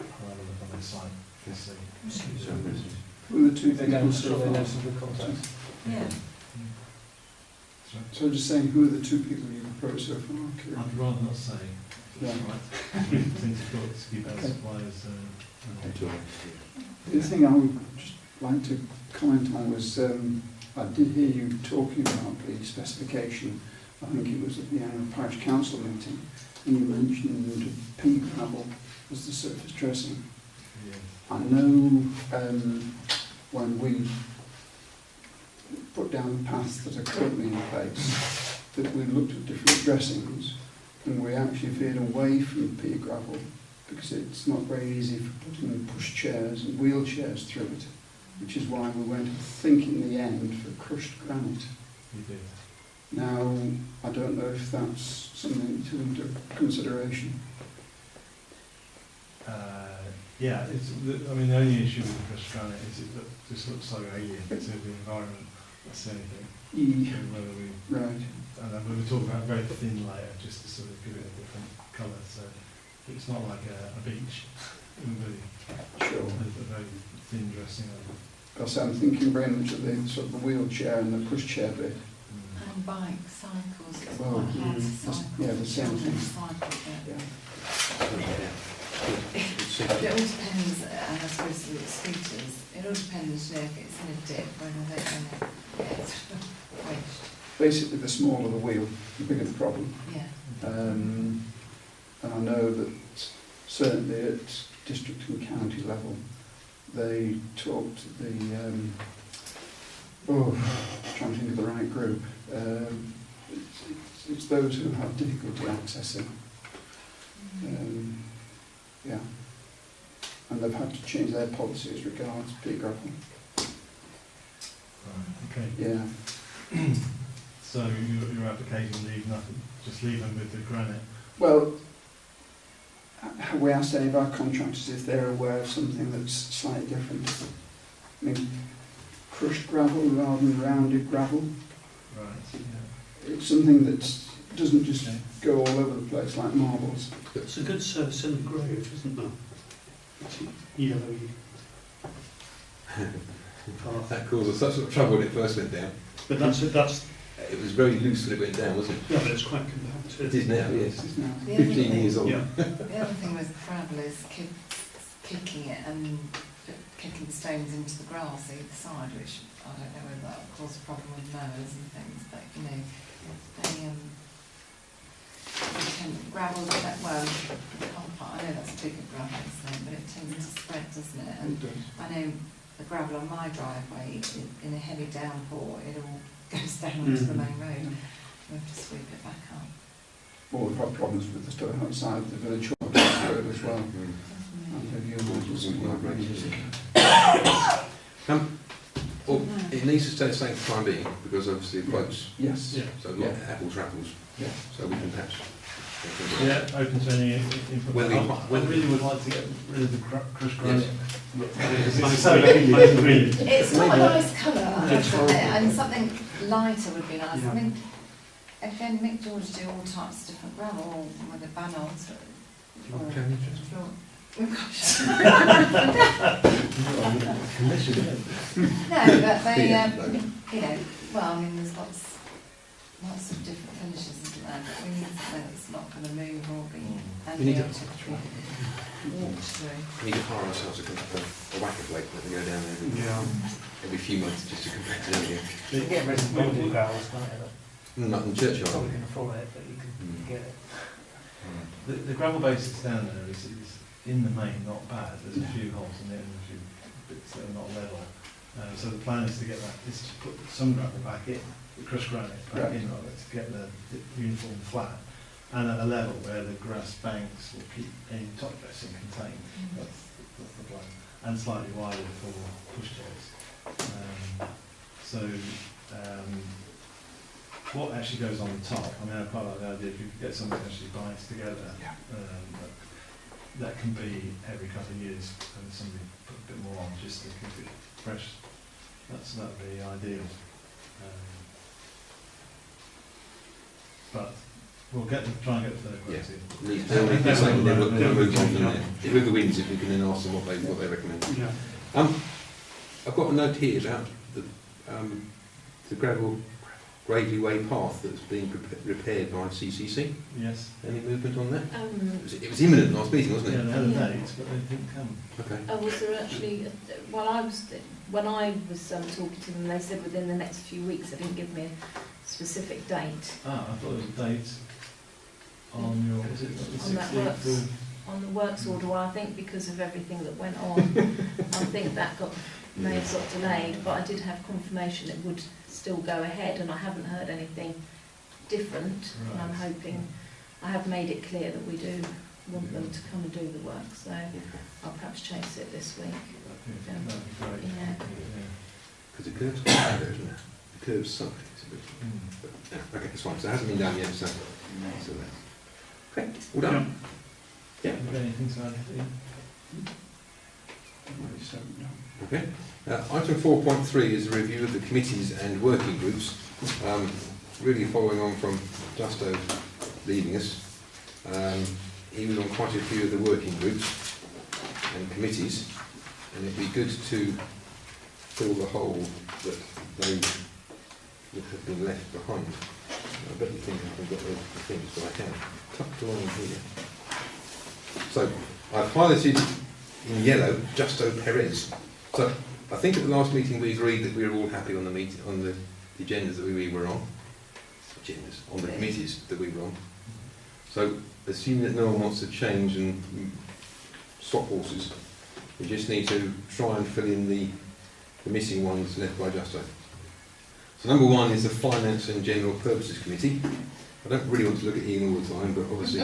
I'll have a look on their site to see. So, Who are the two They people know, so they know far? some good contacts. Yeah. So So I'm just saying, who are the two people you've approached so far? Kieran? I'd rather not say. Yeah. Right. We tend to talk to keep our Okay. suppliers. The thing I would just like to comment on was, I did hear you talking about the specification. I think it was at the annual Parish Council meeting, and you mentioned pea gravel as the surface dressing. Yeah. I know when we put down the paths that are currently in place, that we looked at different dressings, and we actually veered away from pea gravel because it's not very easy for putting push chairs and wheelchairs through it, which is why we went, I think, in the end for crushed granite. You did. Now, I don't know if that's something to under consideration. Yeah, it's. I mean, the only issue with the crushed granite is it just looks so alien to the environment. That's the only thing. So whether we, Right. and then we were talking about a very thin layer just to sort of give it a different colour. So it's not like a beach. It would be Sure. a very thin dressing of it. Because I'm thinking very much of the sort of the wheelchair and the pushchair bit. And bike, cycles, it's Well, quite hard to that's- cycle. yeah, the same Children thing. cycle, yeah. Yeah. But it all depends, and I suppose with scooters, it all depends, you know, if it's in a dip, whether they're going to get wedged. Basically, the smaller the wheel, the bigger the problem. Yeah. And I know that certainly at district and county level, they talked to the, trying to think of the right group. It's those who have difficulty accessing. Yeah. And they've had to change their policy as regards pea gravel. Right. Okay. Yeah. So your application leave nothing, just leave them with the granite. Well, we asked any of our contractors if they're aware of something that's slightly different. I mean, crushed gravel rather than rounded gravel. Right. Yeah. It's something that doesn't just go all over the place like marbles. It's a good cylinder grave, isn't it? It's yellowy. That caused us such sort of trouble when it first went down. But that's It was very loose when it went down, wasn't yeah, but it's quite compact. it? It is now, yes. This is now The other 15 thing- years old. Yeah. The other thing with gravel is kicking it and kicking the stones into the grass either side, which I don't know whether that will cause a problem with mowers and things, but you know, they tend, gravel, well, I know that's a bigger gravel, but it tends to spread, doesn't it? And It does. I know the gravel on my driveway, in a heavy downpour, it all goes down onto the main road. We have to sweep it back up. Well, we've got problems with the stuff outside the village hall road as well. Mm. And have you imagined something like that years ago? Well, it needs to stay the same for the time being, because obviously it quotes, Yes. Yeah. so not apples to apples. Yeah. So we can perhaps... Yeah, open to any input. When I really would like to get rid of the crushed granite. Yes. It's so alien. It's got a nice colour, I have It's to admit, horrible. and something lighter would be nice. Yeah. I mean, again, Mick George do all types of different gravel, with the banners. No, but they, you know, well, I mean, there's lots of different finishes, isn't there? But we need something that's not going to move or be You need to- antibiotic treated. walked through. We need to hire ourselves a whacker plate that we go down there every few months just to compact it everything. You can get resin building barrels, can't you? Not in the churchyard. Probably can afford it, but you can get it. The gravel base that's down there is in the main not bad. There's a few holes in it and a few bits that are not level. So the plan is to get that, is to put some gravel back in, the crushed granite back in of it to get the uniform flat and at a level where the grass banks will keep any top dressing contained. That's the plan. And slightly wider for pushchairs. What actually goes on the top, I mean, I quite like the idea if you could get something that actually binds together, that can be every couple of years and somebody put a bit more on just to keep it fresh. That would be ideal. But we'll try and get the third quote in. They'll move on from there. With the winds, if we can then ask them what they recommend. Yeah. I've got a note here about the gravel Gravely Way path that's being repaired by CCC. Yes. Any movement on that? It was imminent last meeting, wasn't it? Yeah, they had a date, but they didn't come. Okay. Was there actually, when I was talking to them, they said within the next few weeks. They didn't give me a specific date. I thought it was a date on your, is it the On that 16th works. of... On the works order, well, I think because of everything that went on, I think that may have got delayed, but I did have confirmation it would still go ahead, and I haven't heard anything different, and I'm hoping, I have made it clear that we do want them to come and do the work, so I'll perhaps chase it this week. That'd be great. Yeah. Because the curb's quite bad, isn't it? The curb's sunk. Okay, that's fine. So it hasn't been done yet, so that's okay. All done? Yeah. Have you got anything to add? Okay. Item 4.3 is a review of the committees and working groups. Really following on from Justo leaving us. He was on quite a few of the working groups and committees, and it'd be good to fill the hole that those that have been left behind. I bet you think I haven't got the things, but I can. Tucked away in here. So I've highlighted in yellow Justo Perez. So I think at the last meeting we agreed that we were all happy on the agendas that we were on. On the committees that we were on. So assuming that no one wants to change and swap horses, we just need to try and fill in the missing ones left by Justo. So number one is the Finance and General Purposes Committee. I don't really want to look at Ian all the time, but obviously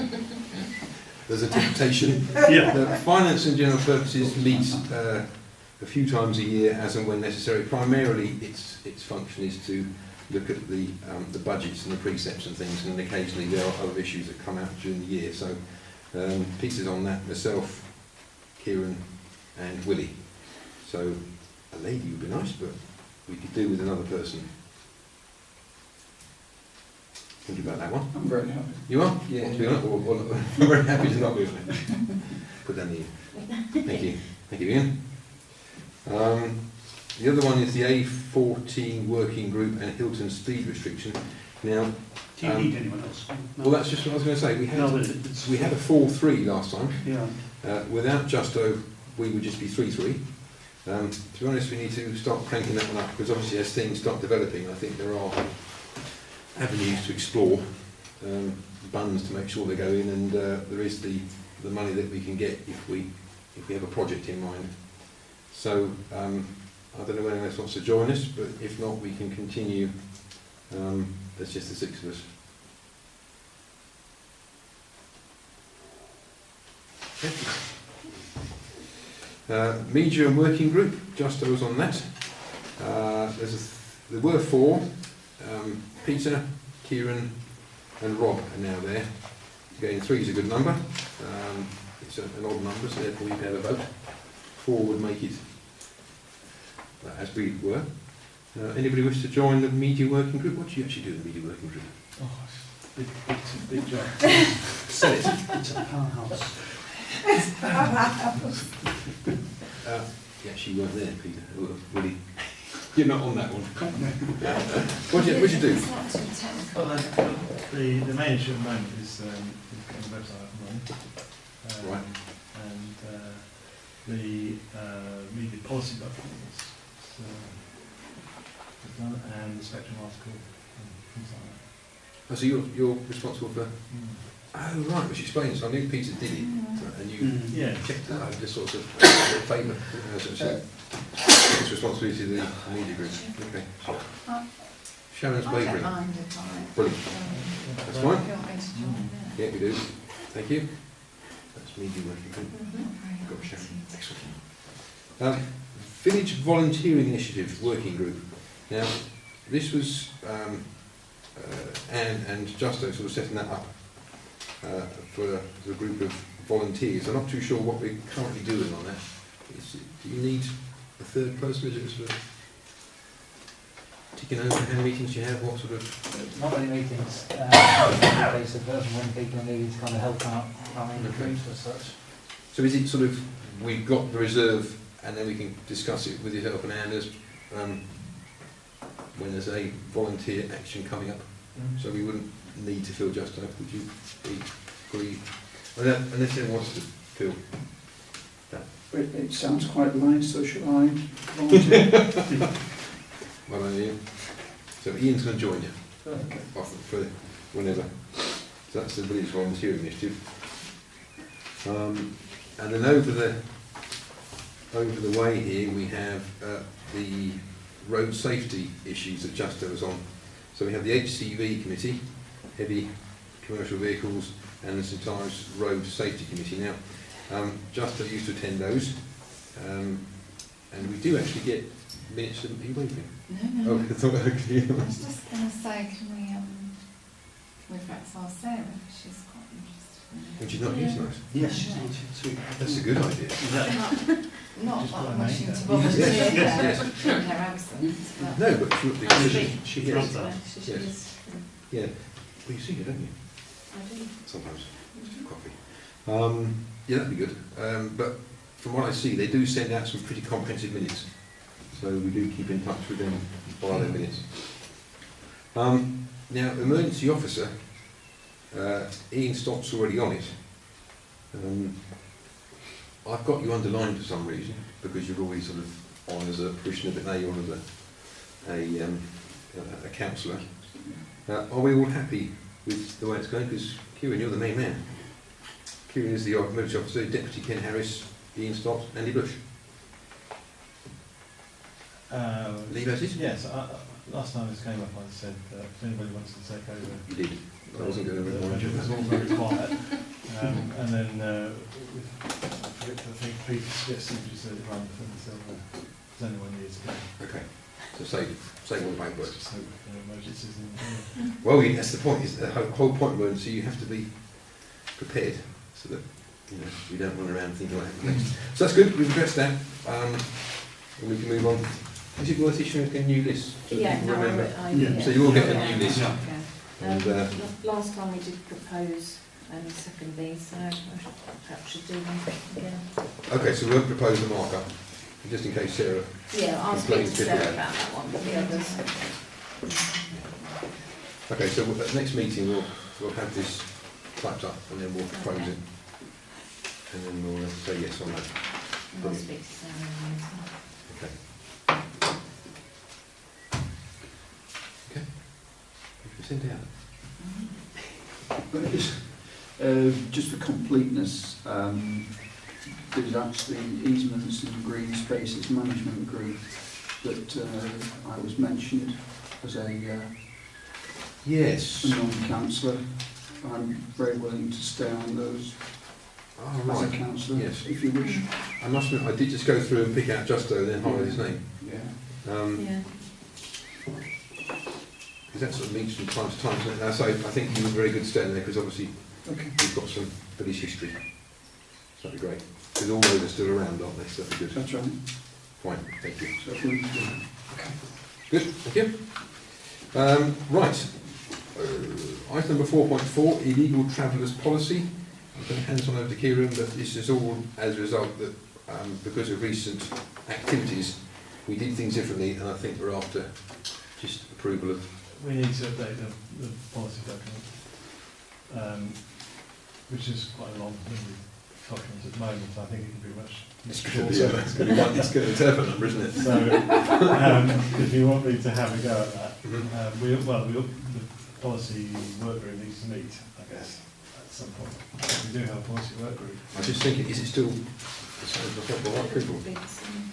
there's a temptation. The Finance and General Purposes meets a few times a year as and when necessary. Primarily its function is to look at the budgets and the precepts and things, and then occasionally there are other issues that come out during the year. So pieces on that, myself, Kieran and Willie. So a lady would be nice, but we could do with another person. Think about that one. I'm very happy. You are? Yeah. To be honest, I'm very happy to not be on it. Put that in here. Thank you. Thank you, Ian. The other one is the A14 working group and Hilton speed restriction. Now, do you need anyone else? No. Well, that's just what I was going to say. We had a 4-3 last time. Yeah. Without Justo, we would just be 3-3. To be honest, we need to start cranking that one up, because obviously as things start developing, I think there are avenues to explore, funds to make sure they go in, and there is the money that we can get if we have a project in mind. So I don't know when anyone else wants to join us, but if not, we can continue. There's just the 6 of us. Okay. Media and working group, Justo was on that. There were 4. Peter, Kieran and Rob are now there. Again, 3 is a good number. It's an odd number, so therefore you can have a vote. 4 would make it as we were. Anybody wish to join the media working group? What do you actually do in the media working group? Oh, big job. Sell it. It's a powerhouse. You actually weren't there, Peter. Really, you're not on that one. What do you do? It's not too technical. Well, the main issue at the moment is getting the website up and running. Right. And the media policy documents, done, and the spectrum article and things like that. Oh, so you're responsible for... Oh, right, which explains. I knew Peter did it, and you Yeah. checked that out, just sort of favour. It's responsibility of the media group. Okay. So, Sharon's I don't wavering. mind if I... Brilliant. That's fine. If you want me to join in. Yeah, we do. Thank you. That's media working group. Not very Got happy Sharon. to- Excellent. Village Volunteering Initiative Working Group. Now, this was Anne and Justo sort of setting that up for the group of volunteers. I'm not too sure what we're currently doing on that. Do you need a third person? Is it sort of ticking over how many meetings you have? What sort of... Not many meetings, a case of when people are needing to kind of help out running the groups as such. So is it sort of, we've got the reserve and then we can discuss it with yourself and Anders when there's a volunteer action coming up? So we wouldn't need to fill Justo, would you agree? Unless anyone wants to fill that. It sounds quite light, so shall I volunteer? Well done, Ian. So Ian's going to join you Okay. often for whenever. So that's the Village Volunteering Initiative. And then over the way here we have the road safety issues that Justo was on. So we have the HCV committee, heavy commercial vehicles, and the St Ives Road Safety Committee. Now, Justo used to attend those, and we do actually get minutes. Are you waving? No. Oh, I thought I was just going to say, can we perhaps ask Sarah? She's quite interested in it. Which is not here tonight. Yes, Yeah. That's a good idea. Not Just that put I'm her wishing name to down. volunteer Yes, yes. in her absence, but... No, but she would be. She Yes. runs that. Yes. Yeah. Well, you see it, don't you? I do. Sometimes. Just coffee. Yeah, that'd be good. But from what I see, they do send out some pretty comprehensive minutes. So we do keep in touch with them by their minutes. Now, emergency officer, Ian Stott's already on it. I've got you underlined for some reason, because you're always sort of on as a parishioner, but now you're on as a councillor. Are we all happy with the way it's going? Because Kieran, you're the main man. Kieran is the emergency officer, Deputy Ken Harris, Ian Stott, Andy Bush. Leave as is? Yes, last time this came up, I said that if anybody wants to take over, You did. I wasn't going to it remind you of was all that. very quiet. And then I think Peter suggested you said it rather than there's only 1 year to go. Okay. So save all the paperwork. Just hope emergencies in. Well, that's the point. Is the whole point of emergency. You have to be prepared so that you don't run around thinking what happens next. So that's good. We've addressed that, and we can move on. Is it worth issuing a new list so that Yeah, people no, remember? Yeah. So you all get a new list. Yeah. And, Last time we did propose and second these, so I perhaps should do them again. Okay, so we won't propose a markup, just in case Sarah. Yeah, I'll speak to Complaints, Sarah yeah. about that one, but the others. Okay, so at the next meeting we'll have this typed up and then we'll propose Okay. it, and then we'll say yes on that. And I'll speak to Sarah anyway, so. Okay. Okay. If you send out. Just for completeness, there's actually easements and green spaces management group that I was mentioned as a Yes. non-councillor. I'm very willing to stay on those Oh, as a right. councillor, Yes. if you wish. I must admit, I did just go through and pick out Justo and then highlight his name. Yeah. Yeah. Because that sort of meets from time to time, doesn't it? So I think you were very good staying there, because obviously Okay. you've got some village history. So that'd be great. Because all those are still around, aren't they? So that'd be good. That's right. Fine, thank you. So if we Good, thank you. Right. Item number 4.4, illegal travellers policy. I'm going to hand this one over to Kieran, but this is all as a result that because of recent activities, we did things differently, and I think we're after just approval of. We need to update the policy document, which is quite a long document. It the moment. I think it can be much It's shorter. going to be a telephone number, isn't it? So, if you want me to have a go at that, the policy work group needs to meet, I guess, at some point. We do have a policy work group. I was just thinking, is it still the same as the right people?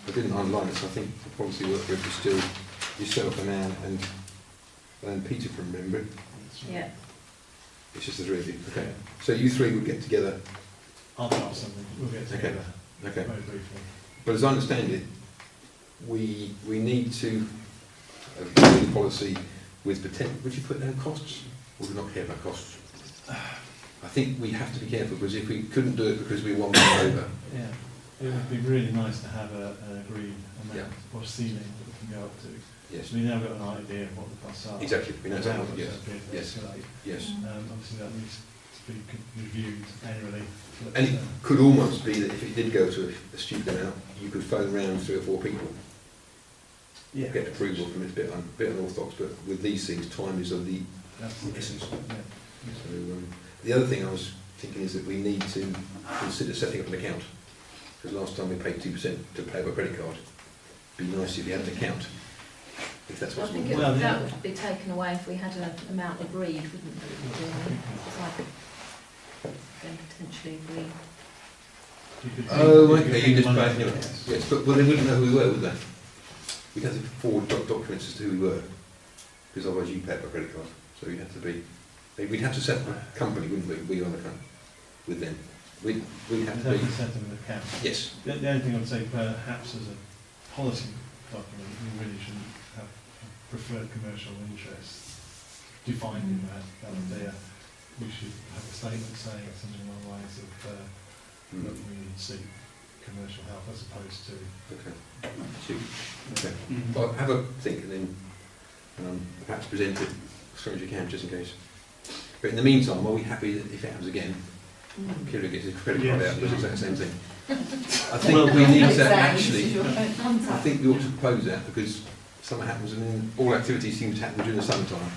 I didn't underline it, so I think the policy work group is still yourself and Anne and Peter from memory. Yeah. It's just the three of you. Okay. So you three would get together. I'll draft something. We'll get together Okay. very briefly. But as I understand it, we need to agree the policy with potential. Would you put down costs, or do we not care about costs? I think we have to be careful, because if we couldn't do it because we won one over. Yeah, it would be really nice to have an agreed amount Yeah. or ceiling that we can go up to. Yes. We now got an idea of what the costs are. Exactly. We know and exactly. how Yes. much that Yes. escalate. Yes. Obviously that needs to be reviewed annually. And it could almost be that if it did go to a stupid amount, you could phone round 3 or 4 people, Yeah. get approval from it. It's a bit unorthodox, but with these things, time is of the That's the essence. yeah. So, the other thing I was thinking is that we need to consider setting up an account, because last time we paid 2% to pay by credit card. It'd be nice if you had an account, if that's I possible. think Well, that would be taken away if we had an amount agreed, wouldn't it? Really? It's like then potentially if we. You could Oh, you okay, could you just money pay to anyway. it. Yes, but well, they wouldn't know who we were, would they? We'd have to forward documents as to who we were, because otherwise you pay it by credit card. So you'd have to be. We'd have to set up a company, wouldn't we? We on the company with them. We'd have You'd to have to be. set them an account. Yes. The only thing I'd say, perhaps as a policy document, we really shouldn't have preferred commercial interests defined in that there. We should have a statement saying something along the lines of that we seek commercial help as opposed to. Okay. Okay. Well, have a think and then perhaps present it as soon as you can, just in case. But in the meantime, are we happy that if it happens again, Kieran gets his credit card out and does the exact same thing? I think we need to actually, I think we ought to propose that, because summer happens and then all activities seem to happen during the summertime.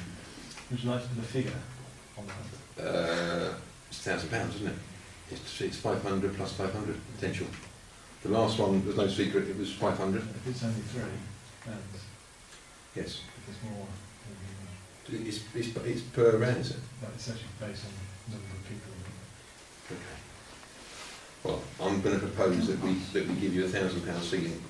Would you like to put a figure on that? It's £1,000, isn't it? It's 500 plus 500 potential. The last one was no secret, it was 500. If it's only 3, and Yes. if there's more, It's per round, is it? it's actually based on the number of people. Okay. Well, I'm going to propose that we give you £1,000 ceiling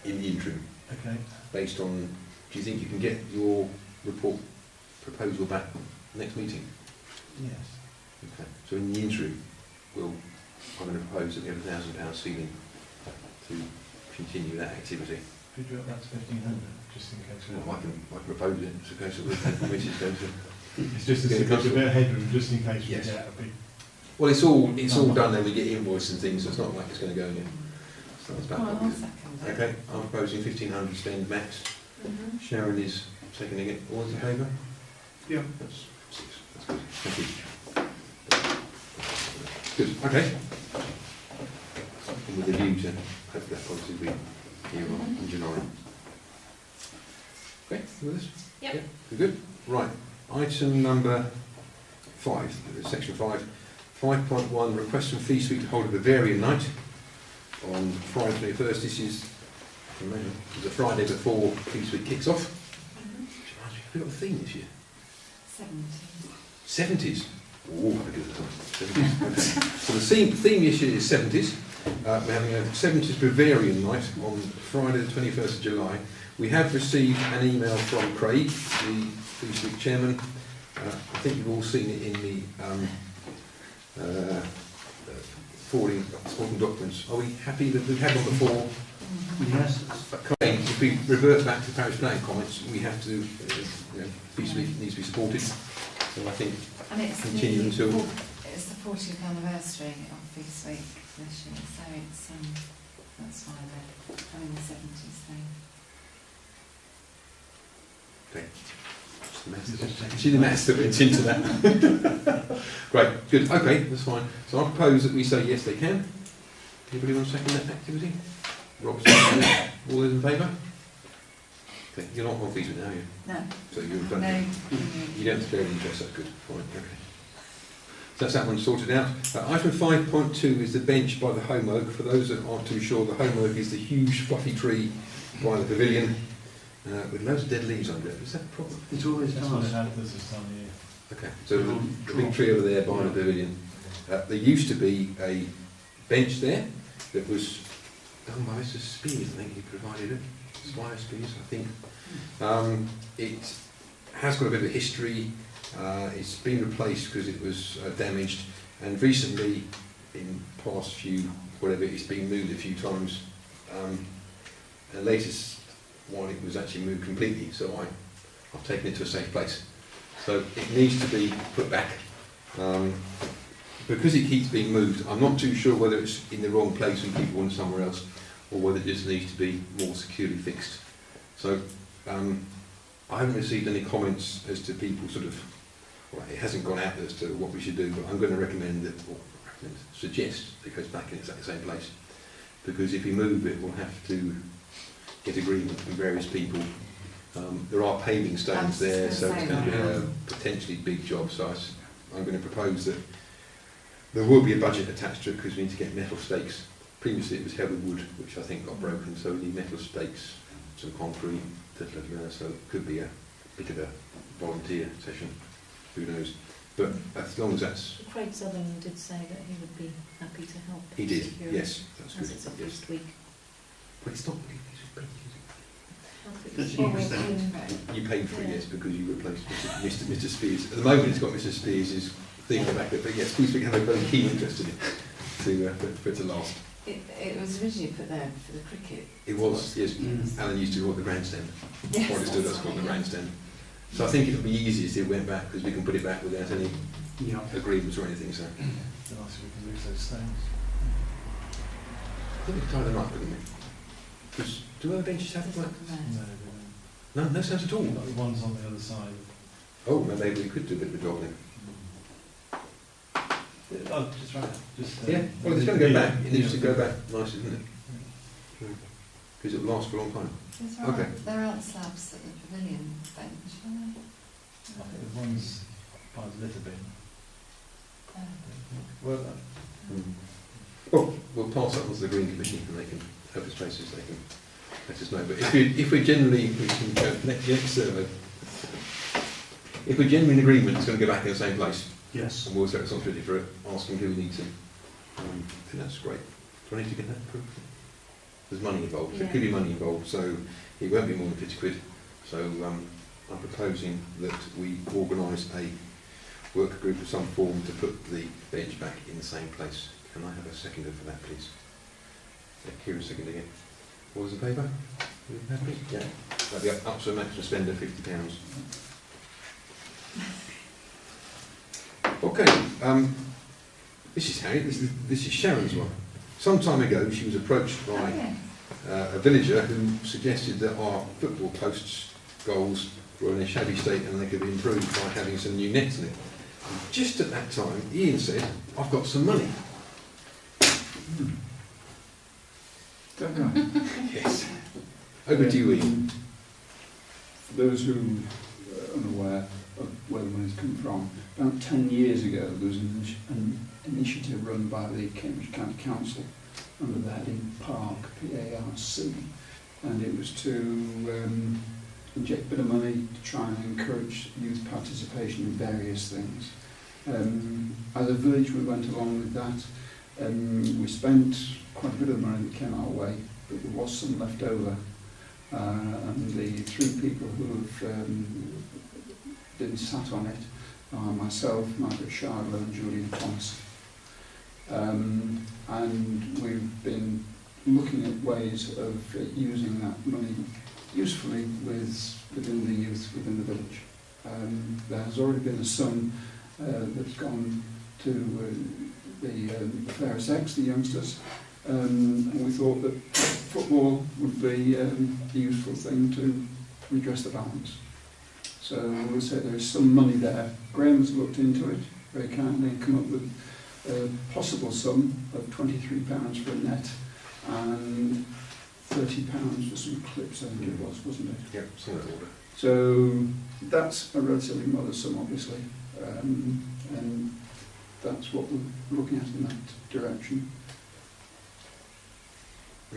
in the interim, Okay. based on. Do you think you can get your report proposal back next meeting? Yes. Okay. So in the interim, I'm going to propose that we have £1,000 ceiling to continue that activity. Could you up that to 1,500, just in case? Well, I can propose it. It's a case of the committee's going to. It's just a bit of headroom, just in case we Yes. get a big. Well, it's all done. Then we get invoice and things. So it's not like it's going to go in. So it's back. I'll second it. Okay, I'm proposing 1,500 spend max. Sharon is seconding it. All in favour? Yeah. That's 6. That's good. Thank you. Good. Okay. And with a view to hopefully that policy will be here in July. Okay, you with us? Yep. We're good. Right. Item number 5, section 5. 5.1, request from Fee Suite to hold a Bavarian night on Friday 21st. This is the Friday before Fee Suite kicks off. We've got a theme this year. 70s. Oh, have a good time. 70s. Okay. So the theme this year is 70s. We're having a 70s Bavarian night on Friday the 21st of July. We have received an email from Craig, the Fee Suite chairman. I think you've all seen it in the forwarding documents. Are we happy that we've had one before? Yes. If we revert back to parish planning comments, we have to, Fee Suite needs to be supported. So I think And it's continue until. It's the 40th anniversary of Fee Suite this year, so it's that's why they're having the 70s thing. Okay. See the maths that went into that. Great, good, okay, that's fine. So I propose that we say yes, they can. Anybody want to second that activity? Rob, all those in favour? Okay, you're not on Fee Suite now, are you? No. So you're No. you don't declare an interest, that's good. Fine, okay. that's that one sorted out. Item 5.2 is the bench by the home oak. For those that aren't too sure, the home oak is the huge fluffy tree by the pavilion with loads of dead leaves under it. Is that a problem? It always That's what it does. had this time of year. Okay, so the big tree over there by the pavilion. There used to be a bench there that was done by Mr. Spears, I think he provided it. Squire Spears, I think. It has got a bit of history. It's been replaced because it was damaged, and recently, in past few, whatever, it's been moved a few times. The latest one, it was actually moved completely, so I've taken it to a safe place. So it needs to be put back. Because it keeps being moved, I'm not too sure whether it's in the wrong place and people want it somewhere else, or whether it just needs to be more securely fixed. So I haven't received any comments as to people sort of, well, it hasn't gone out as to what we should do, but I'm going to recommend that, or suggest it goes back in exactly the same place. Because if we move it, we'll have to get agreement from various people. There are paving stones there, so it's going to be a potentially big job. So I'm going to propose that there will be a budget attached to it because we need to get metal stakes. Previously it was held with wood, which I think got broken, so we need metal stakes, some concrete, so it could be a bit of a volunteer session, who knows. But as long as that's... Craig Sutherland did say that he would be happy to help. He did, secure it, yes, that's as good. it's a Yes. first week. But it's not... That's Well, you we said. can- You paid for it, Yeah. yes, because you replaced Mr. Spears. At the moment it's got Mr. Spears' thing in the back of it, but yes, please, we have a very keen interest in it for it to last. It was originally put there for the cricket. It was, yes. Mm. Alan used to call it the grandstand. Yes, Or understood that's that's called right, the yeah. grandstand. So I think it would be easiest if it went back because we can put it back without any Yeah. agreements or anything. So I It's nice if we can lose those stones. think we could tie them up, couldn't we? Because do other benches have them? No, they No, no sense at all. don't. Like the ones on the other side. Oh, no, maybe we could do a bit of a job then. Oh, just right. Just, Yeah, well, it's going to go back. It needs to go back nice, isn't it? Because it'll last for a long time. Okay. There aren't slabs at the pavilion bench, are there? I think the ones by the litter bin. Oh. Well, Well, we'll pass that on to the Green Committee and they can help us places, they can let us know. But if we're generally, we can go next survey. If we're generally in agreement, it's going to go back in the same place. Yes. And we'll take responsibility for it, asking who we need to. I think that's great. Do I need to get that approved? There's money involved. There could be money involved, so it won't be more than 50 quid. So I'm proposing that we organise a work group of some form to put the bench back in the same place. Can I have a seconder for that, please? Yeah, Kira, second again. All those in favour? You happy? Yeah. That'll be up to a maximum spend of £50. Okay, this is Harry, this is Sharon's one. Some time ago she was approached Oh, by yeah. a villager who suggested that our football posts, goals, were in a shabby state and they could be improved by having some new nets in it. And just at that time, Ian said, I've got some money. Don't know. Yes. Over to you, Ian. For those who are unaware of where the money's come from, about 10 years ago there was an initiative run by the Cambridge County Council under the heading PARC, P-A-R-C, and it was to inject a bit of money to try and encourage youth participation in various things. As a village we went along with that. We spent quite a bit of money that came our way, but there was some left over. And the three people who have been sat on it are myself, Margaret Shardler and Julian Thomas. And we've been looking at ways of using that money usefully within the youth within the village. There has already been a sum that's gone to the fairest sex, the youngsters, and we thought that football would be a useful thing to redress the balance. So we'll say there is some money there. Graham has looked into it very kindly and come up with a possible sum of £23 for a net and £30 for some clips, I think it was, wasn't it? Yep, some of that order. So that's a relatively modest sum, obviously. And that's what we're looking at in that direction.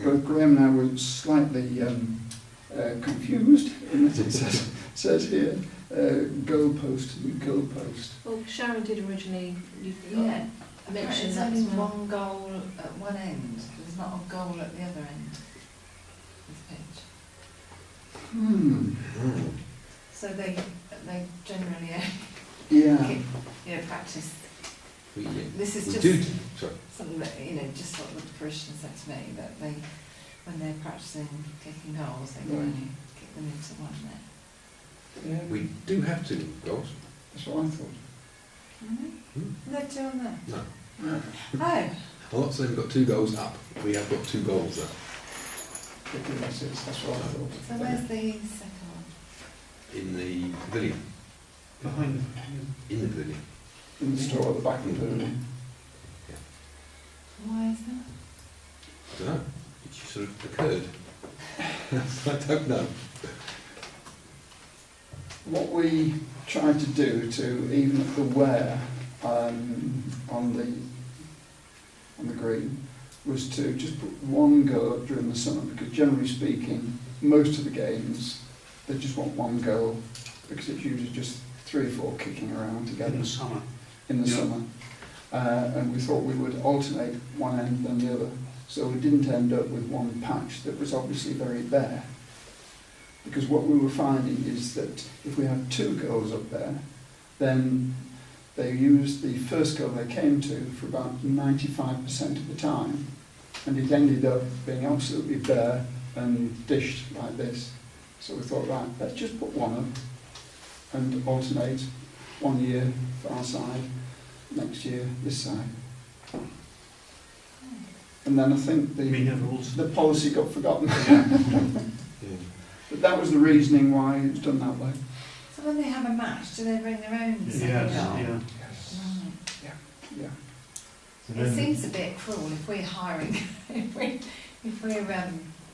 Both Graham and I were slightly confused in that it says here, goalpost, new goalpost. Well, Sharon did originally Yeah. mention There's that only as well. one goal at one end. There's not a goal at the other end of the pitch. So they generally Yeah. practice. We This is we just do. Sorry. something that just what the parishioners said to me, that they, when they're practicing kicking goals, they can Right. only kick them into one net. Yeah, We do have 2 goals. that's what I thought. They're doing that. No. Yeah. Oh, I'm not saying we've got 2 goals up. We have got 2 goals up. Okay, that's what I thought. so where's the second one? In the pavilion. Behind them. In the pavilion. In the store at the back of the building. Why is that? I don't know. It just sort of occurred. I don't know. What we tried to do to even up the wear on the green was to just put one goal up during the summer, because generally speaking, most of the games, they just want one goal, because it's usually just 3 or 4 kicking around together In the summer. in the Yeah. summer. And we thought we would alternate one end than the other, so we didn't end up with one patch that was obviously very bare. Because what we were finding is that if we had 2 goals up there, then they used the first goal they came to for about 95% of the time, and it ended up being absolutely bare and dished like this. So we thought, right, let's just put one up and alternate 1 year for our side, next year this side. And then I think We never also. the policy got forgotten. Yeah. But that was the reasoning why it was done that way. So when they have a match, do they bring their own Yes, second goal? yeah. Right. Yeah. So It then, seems a bit cruel if we're hiring, if we're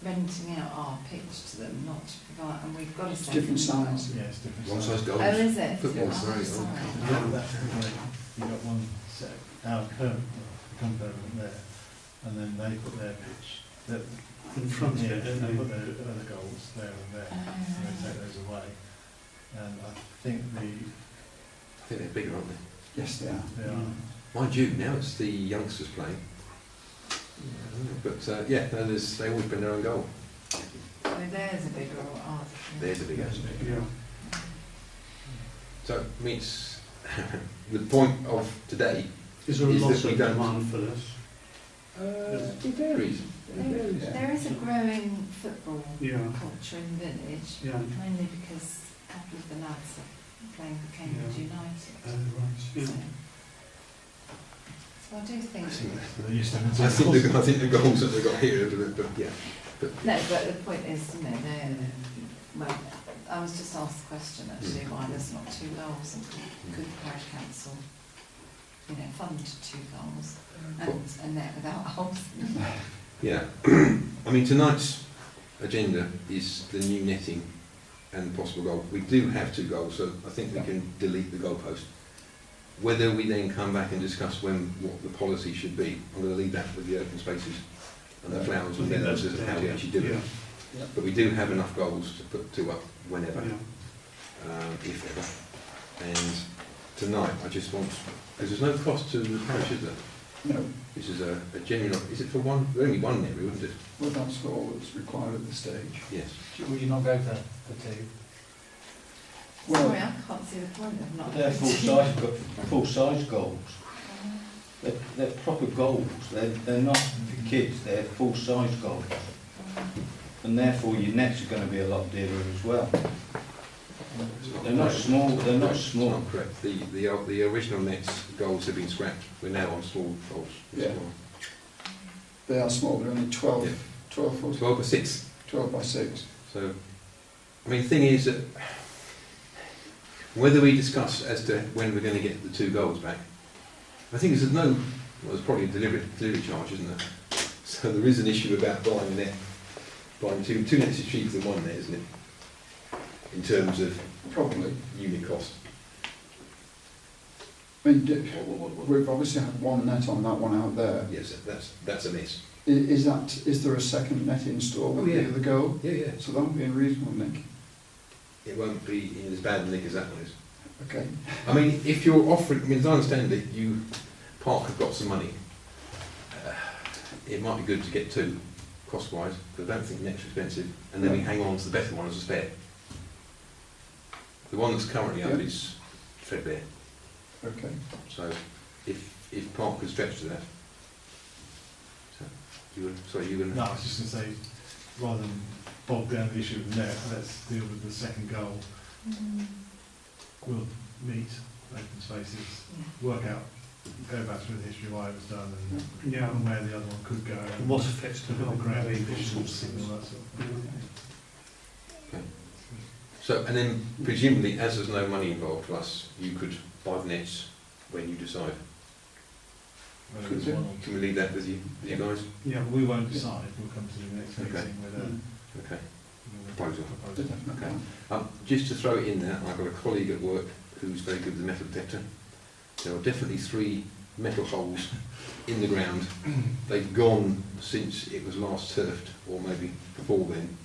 renting out our pitch to them, not to provide, and we've got a It's second different goal. size. yeah, it's different. One size. size goals. Oh, is it? Football's Oh, very old. sorry. Yeah, that's where you've got one set, our permanent, become permanent there, and then they put their pitch, that, In front of yeah, it, don't they they? put their other goals there and there, and they take those away. And I think I think they're bigger, aren't they? Yes, they are. they are, Mind you, now it's the youngsters playing. But yeah, no, they always bring their own goal. So there's a bigger or ours. There's a big aspect. Yeah. So, I mean, it's the point of today. Is there a Is lot that we of don't- demand for this? It varies. There is a growing football Yeah. culture in the village, Yeah. mainly because a couple of the lads are playing for Cambridge United. Right. Yeah. So I do think. they used to have I think the goals that they've got here are a bit, but yeah. No, but the point is, they're, well, I was just asked the question actually, why there's not 2 goals, and could the parish council, fund 2 goals and net without holes? Yeah. I mean, tonight's agenda is the new netting and possible goal. We do have 2 goals, so I think we can delete the goalpost. Whether we then come back and discuss what the policy should be, I'm going to leave that with the open spaces and the flowers and meadows as to how we actually do it. Yeah. But we do have enough goals to put 2 up whenever, Yeah. if ever. And tonight, I just want, because there's no cost to the parish, is there? No, This is a genuine, is it for one, only one area, wouldn't it? well, that's all that's required at this stage. Yes. Would you not go for 2? Well- Sorry, I can't see the point of not. They're full-size goals. They're proper goals. They're not for kids. They're full-size goals, and therefore your nets are going to be a lot dearer as well. They're not small. They're not It's small. not correct. The original nets goals have been scrapped. We're now on small goals. Yeah. They are small, they're only 12, Yeah. 12 foot, 12 by 6. 12 by 6. So, I mean, the thing is that whether we discuss as to when we're going to get the 2 goals back, I think there's well, there's probably a delivery charge, isn't there? So there is an issue about buying a net. Buying 2 nets is cheaper than 1 net, isn't it? In terms of Probably. unit cost. I mean, we've obviously had one net on that one out there. Yes, that's a miss. Is there a second net installed? Oh, yeah. The go? Yeah, yeah. So that would be a reasonable nick. It won't be in as bad a nick as that one is. Okay. I mean, if you're offering, I mean, as I understand it, Park have got some money. It might be good to get two, cost-wise, because I don't think next expensive, and then we hang on to the better one as a spare. The one that's currently up is threadbare. Okay. So, if Park could stretch to that. So, you were No, I was just going to say, rather than bog down the issue of the net, let's deal with the second goal. We'll meet open spaces, work out, go back through the history of why it was done and where the other one could go. And what affects the look at the ground, ground maybe conditions and all that sort of thing. Okay. So, and then presumably, as there's no money involved for us, you could buy the nets when you decide. Whether it's one or Can we leave that with you guys? Yeah, we won't decide, we'll come to the next Okay. meeting with a Okay. Proposal. Okay. Just to throw it in there, I've got a colleague at work who's very good with the metal detector. There are definitely 3 metal holes in the ground. They've gone since it was last turfed, or maybe before then.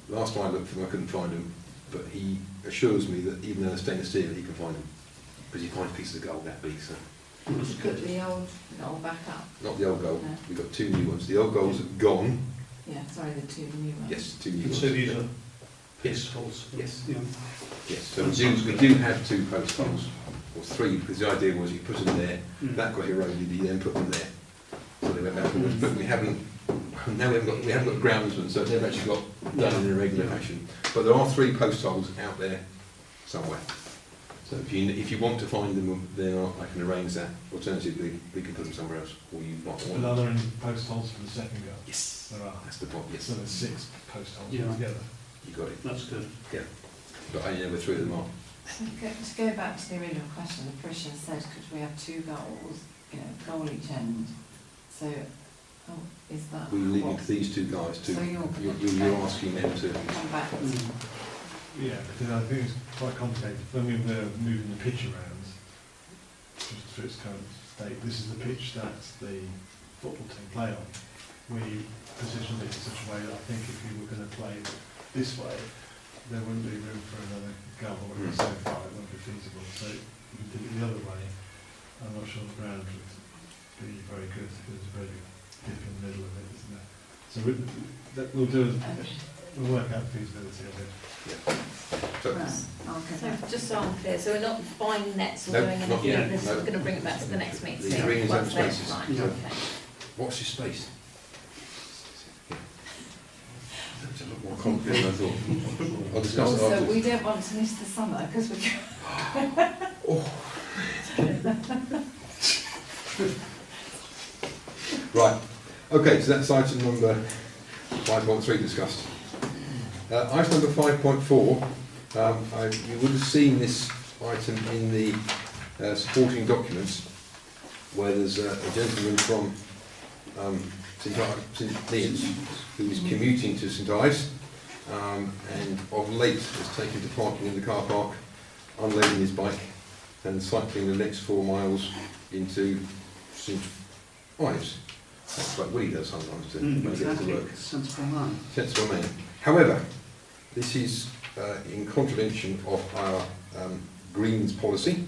Last time I looked for them, I couldn't find them, but he assures me that even though they're stainless steel, he can find them, because he finds pieces of gold that big. So. Put the old goal back up. Not the old gold. No. We've got 2 new ones. The old golds are gone. Yeah, sorry, the 2 new ones. Yes, 2 new And ones. so these are piss holes. Yes. Yeah. Yes, so we do have 2 post holes, or 3, because the idea was you put them there, that got eroded, you then put them there. So they went backwards, but we haven't got groundsmen, so they've actually got done in a regular fashion. But there are 3 post holes out there somewhere. So if you want to find them, then I can arrange that. Alternatively, we can put them somewhere else, or you might want. But are there any post holes for the second goal? Yes, There are. that's the point. Yes, So there's 6 post holes Yeah. altogether. you got it. That's good. But I know where 3 of them are. To go back to the original question, the parishioner said, could we have 2 goals, goal each end? So, is that? We're leaving to these 2 guys to. So You're asking them to. Come back. Yeah, because I think it's quite complicated. When we were moving the pitch around, just through its current state, this is the pitch that the football team play on. We positioned it in such a way that I think if we were going to play this way, there wouldn't be room for another goal, or so far it wouldn't be feasible. So if we did it the other way, I'm not sure the ground would be very good. There's a very big dip in the middle of it, isn't there? So we'll work out the feasibility of it. So, So just so I'm clear, so we're not buying nets or No, doing not anything, yet, this no. is going to bring it back to the next meeting. The green is once open they're- spaces. Right, Yeah. okay. what's your space? That's a lot more complicated than I thought. I'll discuss it Also, afterwards. we don't want to miss the summer, because Right. Okay, so that's item number 5.3 discussed. Item number 5.4, you would have seen this item in the supporting documents, where there's a gentleman from St Neots who's commuting to St Ives, and of late has taken to parking in the car park, unloading his bike and cycling the next 4 miles into St Ives. That's like Willie does sometimes to when he gets to Exactly. work. Sensible man. Sensible man. However, this is in contravention of our Greens policy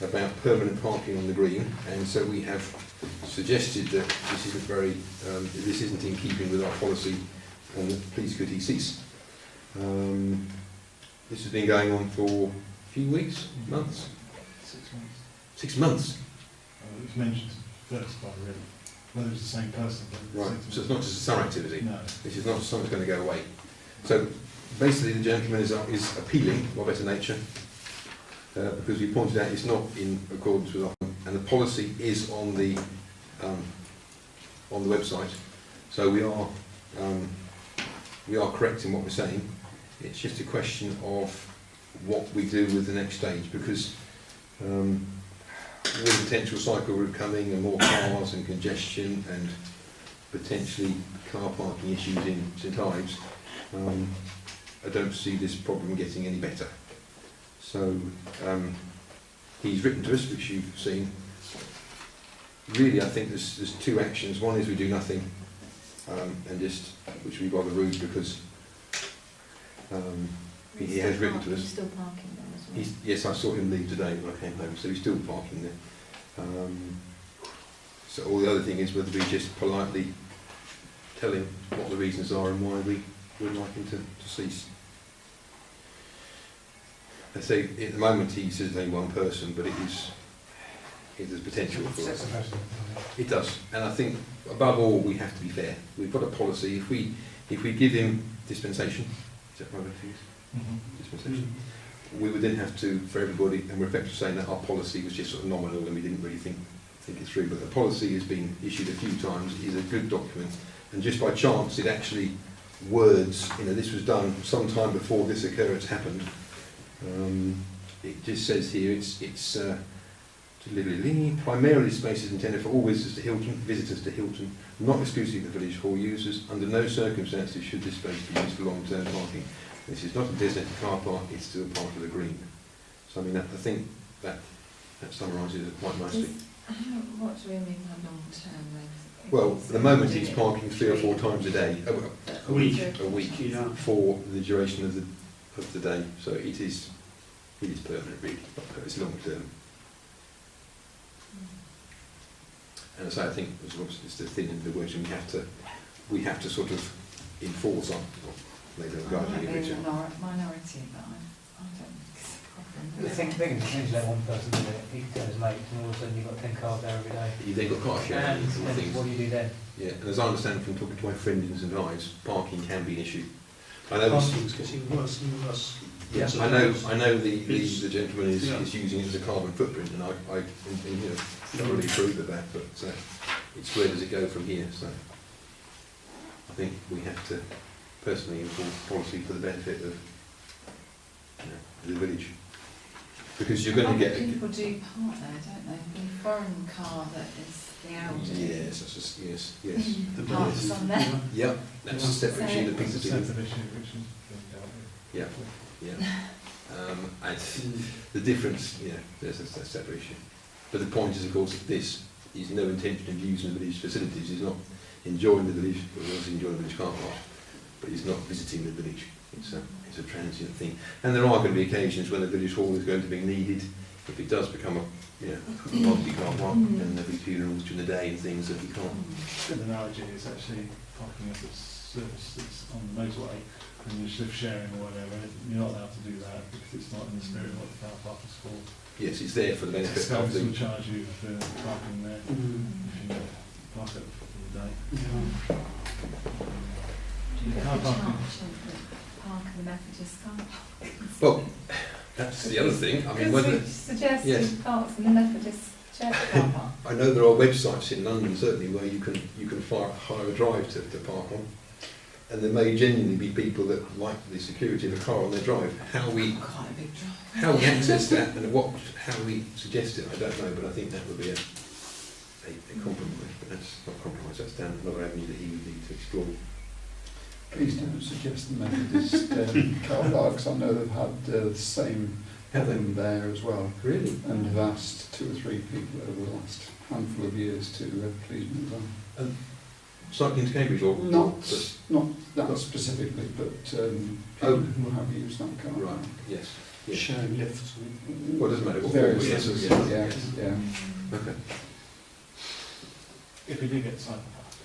about permanent parking on the green, and so we have suggested that this isn't in keeping with our policy, and that please could he cease. This has been going on for a few weeks, months, 6 months. 6 months. It was mentioned first by really, whether it's the same person. But Right. So it's not just a summer activity. No. This is not something that's going to go away. So basically, the gentleman is appealing by better nature because we pointed out it's not in accordance with our, and the policy is on the website. So we are correct in what we're saying. It's just a question of what we do with the next stage, because with potential cycle route coming and more cars and congestion and potentially car parking issues in St Ives, I don't see this problem getting any better. So he's written to us, which you've seen. Really, I think there's two actions. One is we do nothing, and just, which would be rather rude because he has written to He's us. still parking there as well. Yes, I saw him leave today when I came home, so he's still parking there. So all the other thing is whether we just politely tell him what the reasons are and why we would like him to cease. I say at the moment he says only one person, but it has potential for us. It does, and I think above all we have to be fair. We've got a policy. If we give him dispensation, is that right? Dispensation. We would then have to, for everybody, and we're effectively saying that our policy was just sort of nominal and we didn't really think it through. But the policy has been issued a few times. It is a good document, and just by chance it actually words. This was done sometime before this occurrence happened. It just says here it's primarily spaces intended for all visitors to Hilton, not exclusively the village hall users. Under no circumstances should this space be used for long-term parking. This is not a designated car park, it's still part of the green. So I think that summarises it quite nicely. What do we mean by long-term? Well, at the moment it's parking 3 or 4 times a day, A week. Yeah. For the duration of the day. So it is permanent really, it's long term. And as I think it's the thing in the words we have to sort of enforce on maybe I'm guiding you, Richard. Minority, but I don't think it's a problem. The thing is, you let one person do it, he goes late, and all of a sudden you've got 10 cars there every day. You then got car sharing And and things. what do you do then? Yeah, and as I understand from talking to my friend in St Ives, parking can be an issue. I know Parking's getting worse and worse. yeah, I know the gentleman is using it as a carbon footprint, and I thoroughly approve of that, but it's where does it go from here? So I think we have to personally enforce policy for the benefit of the village, because you're going to get people do park there, don't they? The foreign car that is the Audi. yes. The Parks on there. Yep, that's a separate issue that people It's a do. sensitive issue which is being dealt with. Yeah. And the difference, there's a separate issue. But the point is, of course, this is no intention of using the village facilities. He's not enjoying the village, but he's enjoying the village car park. But he's not visiting the village. It's a transient thing. And there are going to be occasions when the village hall is going to be needed. If it does become a multi-car park, and there'll be funerals during the day and things that we can't. Good analogy is actually parking at a service that's on the motorway and you're shift sharing or whatever. You're not allowed to do that because it's not in the spirit of what the car park is for. Yes, it's there for the benefit of Council the. will charge you for parking there if you park at the day. Do you Car parking. Park in the Methodist car park? Well, that's the other thing. I mean, Because whether we suggested yes. parks in the Methodist church car park. I know there are websites in London certainly where you can hire a drive to park on, and there may genuinely be people that like the security of a car on their drive. How we Quite a big drive. how we access that and how we suggest it, I don't know, but I think that would be a compromise. But that's not compromise. That's down another avenue that he would need to explore. Please don't suggest the Methodist car parks. I know they've had the same problem there as well, Really? and have asked 2 or 3 people over the last handful of years to please move on. Cycling to Cambridge or Not that specifically, but people who have used that car. right? Yes. Yes. Sharing lifts. Well, it doesn't matter. Various Yes, others, yes. yeah. Okay. If we do get cycle path,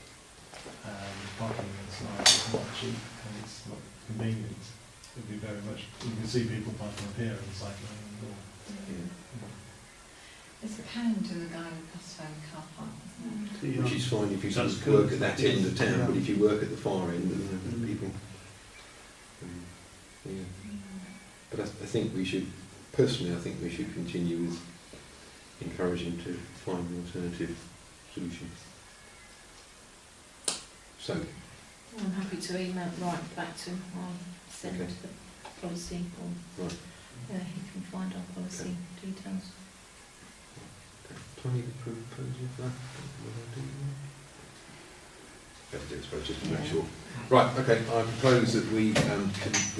parking inside is not cheap and it's not convenient. It would be very much, you can see people parking up here and cycling indoor. There's a pound in the guy with Costco car park, isn't Which is fine if you That's sort of good. work at that end of town, but if you work at the far end, then people. Yeah. But I think we should, personally, I think we should continue with encouraging to find an alternative solution. So, I'm happy to write back to him. I'll send Okay. the policy, or right. he can find our policy details. Do I need to propose for that? I suppose, just to make sure. Right, okay, I propose that we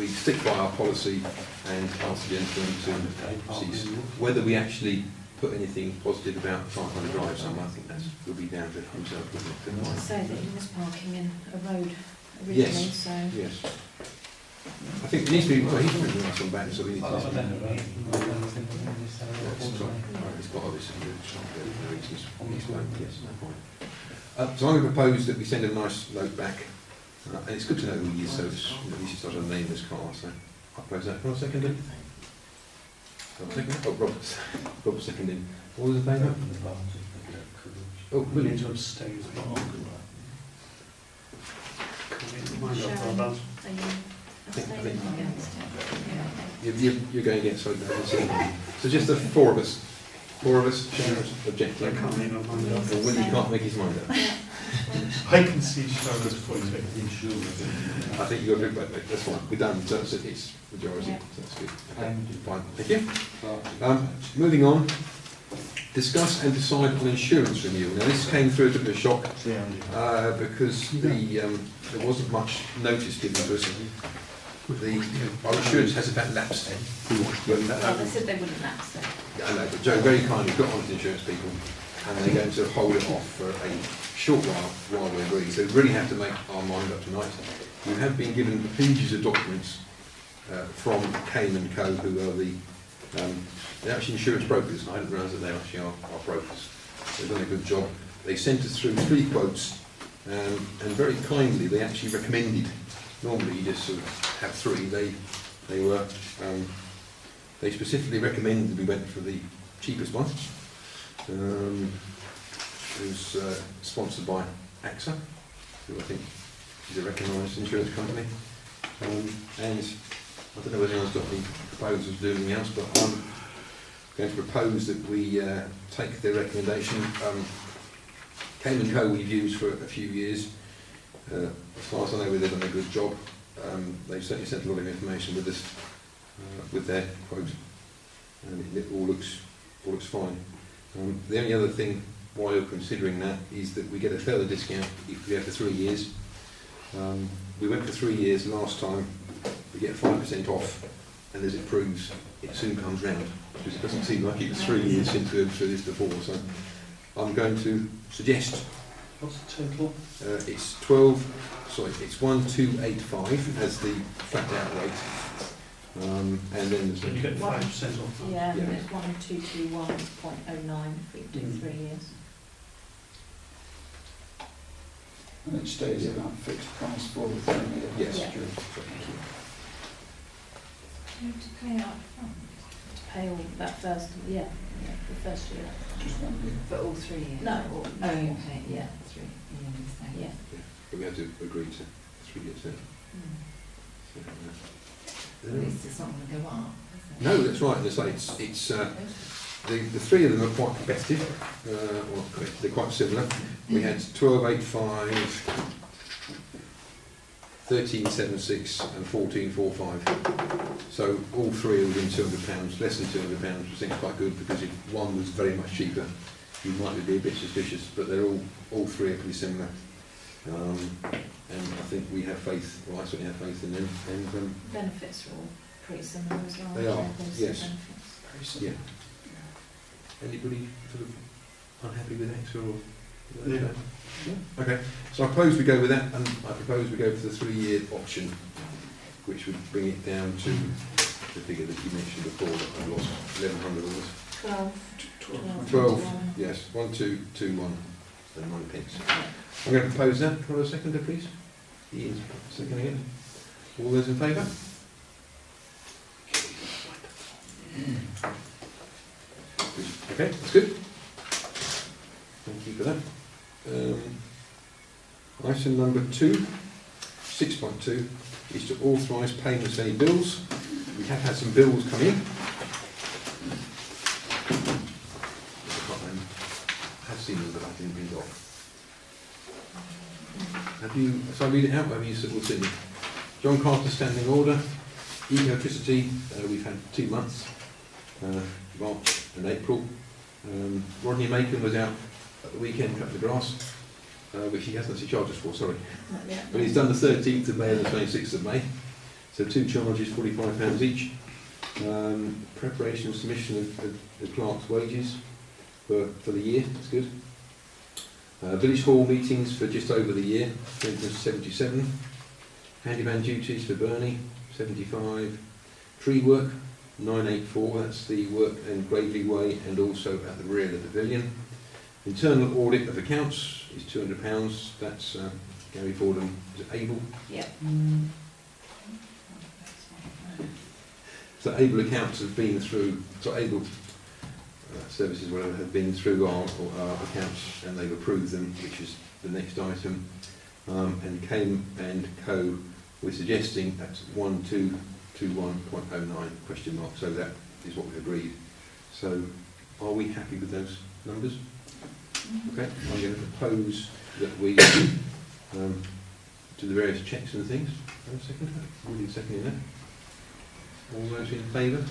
stick by our policy and ask the gentleman to cease. Whether we actually put anything positive about the Park on the Drive somewhere, I think that will be down to himself, wouldn't it? To say that he was parking in a road originally, Yes. so... Yes. I think it needs to be, well, he's bringing us on back, so we need to... I don't know, right? It's got obviously the reasons explained, yes, no point. So I'm going to propose that we send a nice note back, and it's good to know who he is, so it's, he's just not a nameless car, so I propose that. Can I second it? Rob seconded. All those in favour? Oh, We need to abstain as well. Mind up for about. Are you abstaining against it? you're going against, sorry, no, so just the four of us. Sharon's I objecting. can't make my mind up. And Willie can't make his mind up. I can see Sharon's point. I think you've got to do that's fine. We're done. So it's majority. Yeah. So that's good. Okay. Fine. Thank you. Moving on. Discuss and decide on insurance renewal. Now this came through as a bit of a shock because there wasn't much notice given to us. Our insurance has about lapsed. Well, they said they wouldn't lapse it. I know, but Joe very kindly got on to the insurance people and they're going to hold it off for a short while we agree. So we really have to make our mind up tonight. We have been given pages of documents from Kane & Co, who are they're actually insurance brokers. I didn't realise that they actually are brokers. They've done a good job. They sent us through 3 quotes and very kindly they actually recommended. Normally you just sort of have 3. They specifically recommended we went for the cheapest one. It was sponsored by AXA, who I think is a recognised insurance company. And I don't know whether anyone's got any proposals to do anything else, but I'm going to propose that we take their recommendation. Kane & Co we've used for a few years. As far as I know, they've done a good job. They've certainly sent a lot of information with us, with their quote, and it all looks fine. The only other thing, while you're considering that, is that we get a further discount if we go for 3 years. We went for 3 years last time. We get 5% off, and as it proves, it soon comes round, because it doesn't seem like it was 3 years since we went through this before. So I'm going to suggest What's the total? it's 1285 as the flat out rate, and then there's You get 5% off. Yeah, Yeah. it's 1221.09 if we do 3 years. And it stays at that fixed price for the 3 years. Yes. Yeah. Do you have to pay up front? To pay all that first, the first year. Just 1 year. For all 3 years? No, Oh, you pay, yeah. 3 years then? Yeah. but we have to agree to 3 years then. So, At least it's not going to go up, is it? no, that's right. As I say, it's the 3 of them are quite competitive. They're quite similar. We had 1285, 1376, and 1445. So all 3 are within £200, less than £200, which I think is quite good, because if one was very much cheaper, you might be a bit suspicious. But they're all 3 are pretty similar. And I think we have faith, well I certainly have faith in them. And Benefits are all pretty similar as well. They are, Those yes. benefits. yeah. Anybody sort of unhappy with AXA or? Yeah. Yeah. Okay, so I propose we go with that, and I propose we go for the 3-year option, which would bring it down to the figure that you mentioned before that I've lost, 1100 or 12. yes, 1221 and 9 pence. I'm going to propose that. Can I have a seconder, please? Ian's seconding it. All those in favour? Okay, that's good. Thank you for that. Item number 2, 6.2, is to authorise payments of any bills. We have had some bills come in. I have seen them, but I didn't read it off. Have you, so I read it out, have you all seen it? John Carter standing order, electricity, we've had 2 months, March and April. Rodney Macon was out at the weekend cutting the grass. which he hasn't actually charged us for, sorry. Not yet. But he's done the 13th of May and the 26th of May. So 2 charges, £45 each. Preparation and submission of the clerk's wages for the year, that's good. Village hall meetings for just over the year, 377. Handyman duties for Bernie, 75. Tree work, 984, that's the work in Gravely Way and also at the rear of the pavilion. Internal audit of accounts is £200, that's Gary Fordham, is it Able? Yeah. So Able accounts have been through, so Able services whatever have been through our accounts and they've approved them, which is the next item. And Came and Co. we're suggesting that's 1221.09 question mark, so that is what we've agreed. So are we happy with those numbers? Okay, I'm going to propose that we do the various checks and things. One second, really seconding that. All those in favour?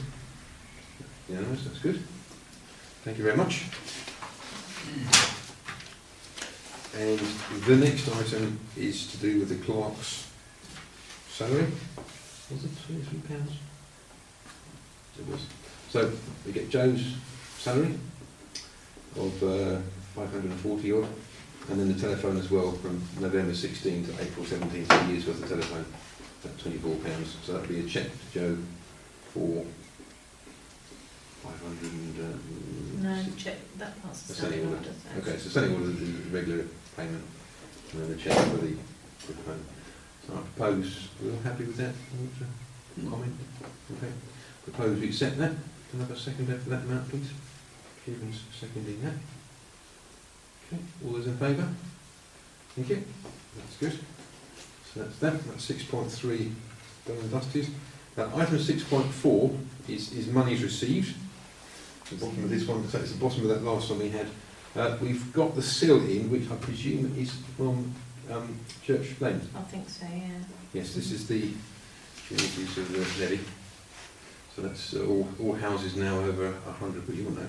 Unanimous, that's good. Thank you very much. And the next item is to do with the clerk's salary. Was it £23? It was. So we get Joe's salary of 540 odd, and then the telephone as well from November 16 to April 17, 2 years worth of telephone, at £24. So that'll be a cheque to Joe for 500 and... No, check, that part's the standing standing order. order. So. Okay, so standing order is the regular payment, and then the cheque for the phone. So I propose, we're all happy with that? Comment? Okay. Propose we accept that. Can I have a seconder for that amount, please? Kieran's seconding that. Okay, all those in favour? Thank you. That's good. So that's that. That's 6.3 done and dusted. Item 6.4 is monies received. The bottom of this one, so it's the bottom of that last one we had. We've got the seal in, which I presume is from Church Lane. I think so, yeah. Yes, this is the communities of the levy. So that's all houses now over 100, but you will know.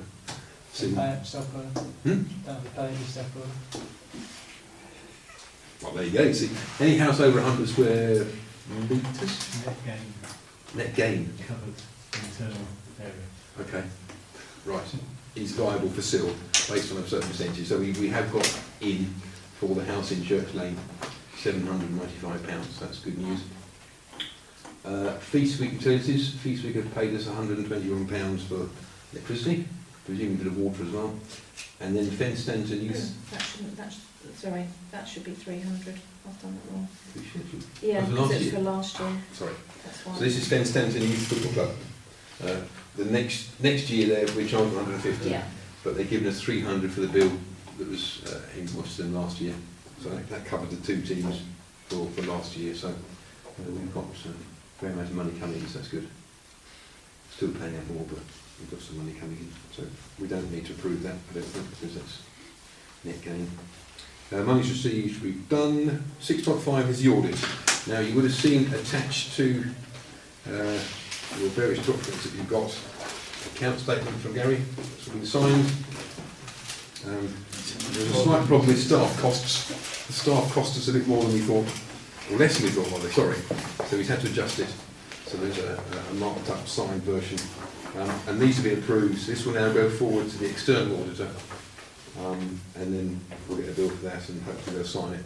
Self-order. Don't have to pay self-order. Well, there you go. See, any house over 100 square metres? Net gain Net gain. covered internal area. Okay. Right. Is viable for seal based on a certain percentage. So we have got in for the house in Church Lane £795. That's good news. Feast Week utilities. Feast Week have paid us £121 for electricity, presumably a bit of water as well. And then Fen Stanton Youth. That should be 300. I've done that wrong. Appreciate it. Yeah, Oh, for because last it's year? for last year. Sorry. That's why. So this is Fen Stanton Youth Football Club. The next year we charged 150, Yeah. but they've given us 300 for the bill that was invoiced in last year. So that covered the 2 teams for last year. So we've got a fair amount of money coming in, so that's good. Still paying out more, but we've got some money coming in. So we don't need to approve that, I don't think, because that's net gain. Money's received, we've done. 6.5 is the audit. Now you would have seen attached to your various documents that you've got account statement from Gary, that's been signed. There's a slight problem with staff costs. The staff cost us a bit more than we thought, or less than we thought, rather, sorry. So we've had to adjust it. So there's a marked up signed version. And these have been approved. So this will now go forward to the external auditor. And then we'll get a bill for that and hopefully they'll sign it.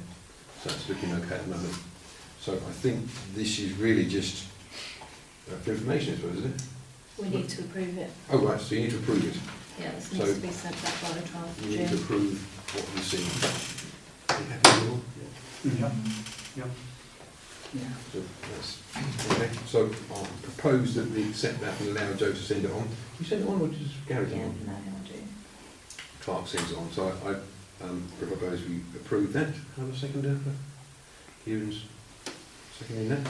So it's looking okay at the moment. So I think this is really just for information, I suppose, isn't it? We need to approve it. Oh, right, so you need to approve it. Yeah, this So needs to be sent back by the 12th of You need to June. approve what you've seen. Are you happy with it all? Yeah. So that's okay. So I'll propose that we accept that and allow Joe to send it on. You send it on or just Gary Yeah, send it on? no, I do. Clark sends it on. So I propose we approve that. Have a seconder for Kieran's seconding that.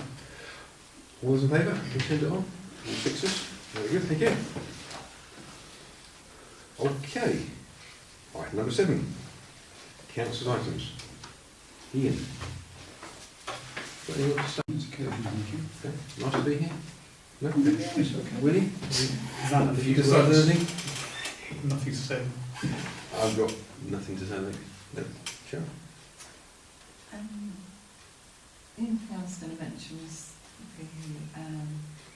All those in favour? Can send it on? All sixes? Very good, thank you. Okay. Item number 7. Council's items. Ian. Got anyone to say? Okay. Nice to be here. No? Okay. Willie? Have you decided anything? Nothing to say. I've got nothing to say. No. Sure. The only thing I was going to mention was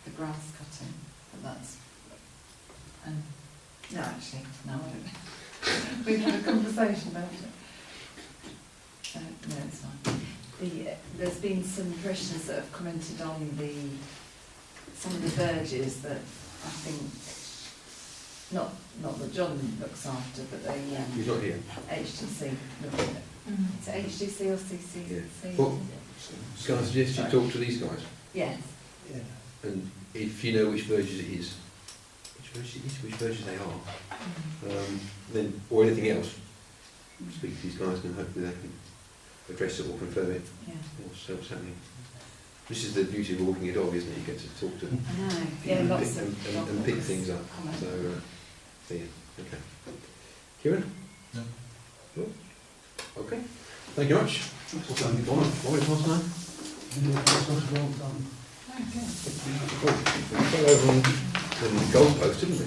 the grass cutting, but that's, no actually, no I don't. We've had a conversation about it. No, it's fine. There's been some parishioners that have commented on some of the verges that I think, not that John looks after, but they He's not here. HTC look at it. Is it HTC or CCC? Yeah. Well, can I suggest you talk to these guys? Yes. Yeah. And if you know which versions it is, which versions they are, then, or anything else, speak to these guys and hopefully they can address it or confirm it. Yeah. What's happening. This is the beauty of walking a dog, isn't it? You get to talk to them. I know. Yeah, and lots pick, of and pick things up. comment. So, yeah, okay. Kieran? No. Cool. Okay. Thank you much. What's that? 1:09? Oh, good. Cool. We fell over on the goalpost, didn't we?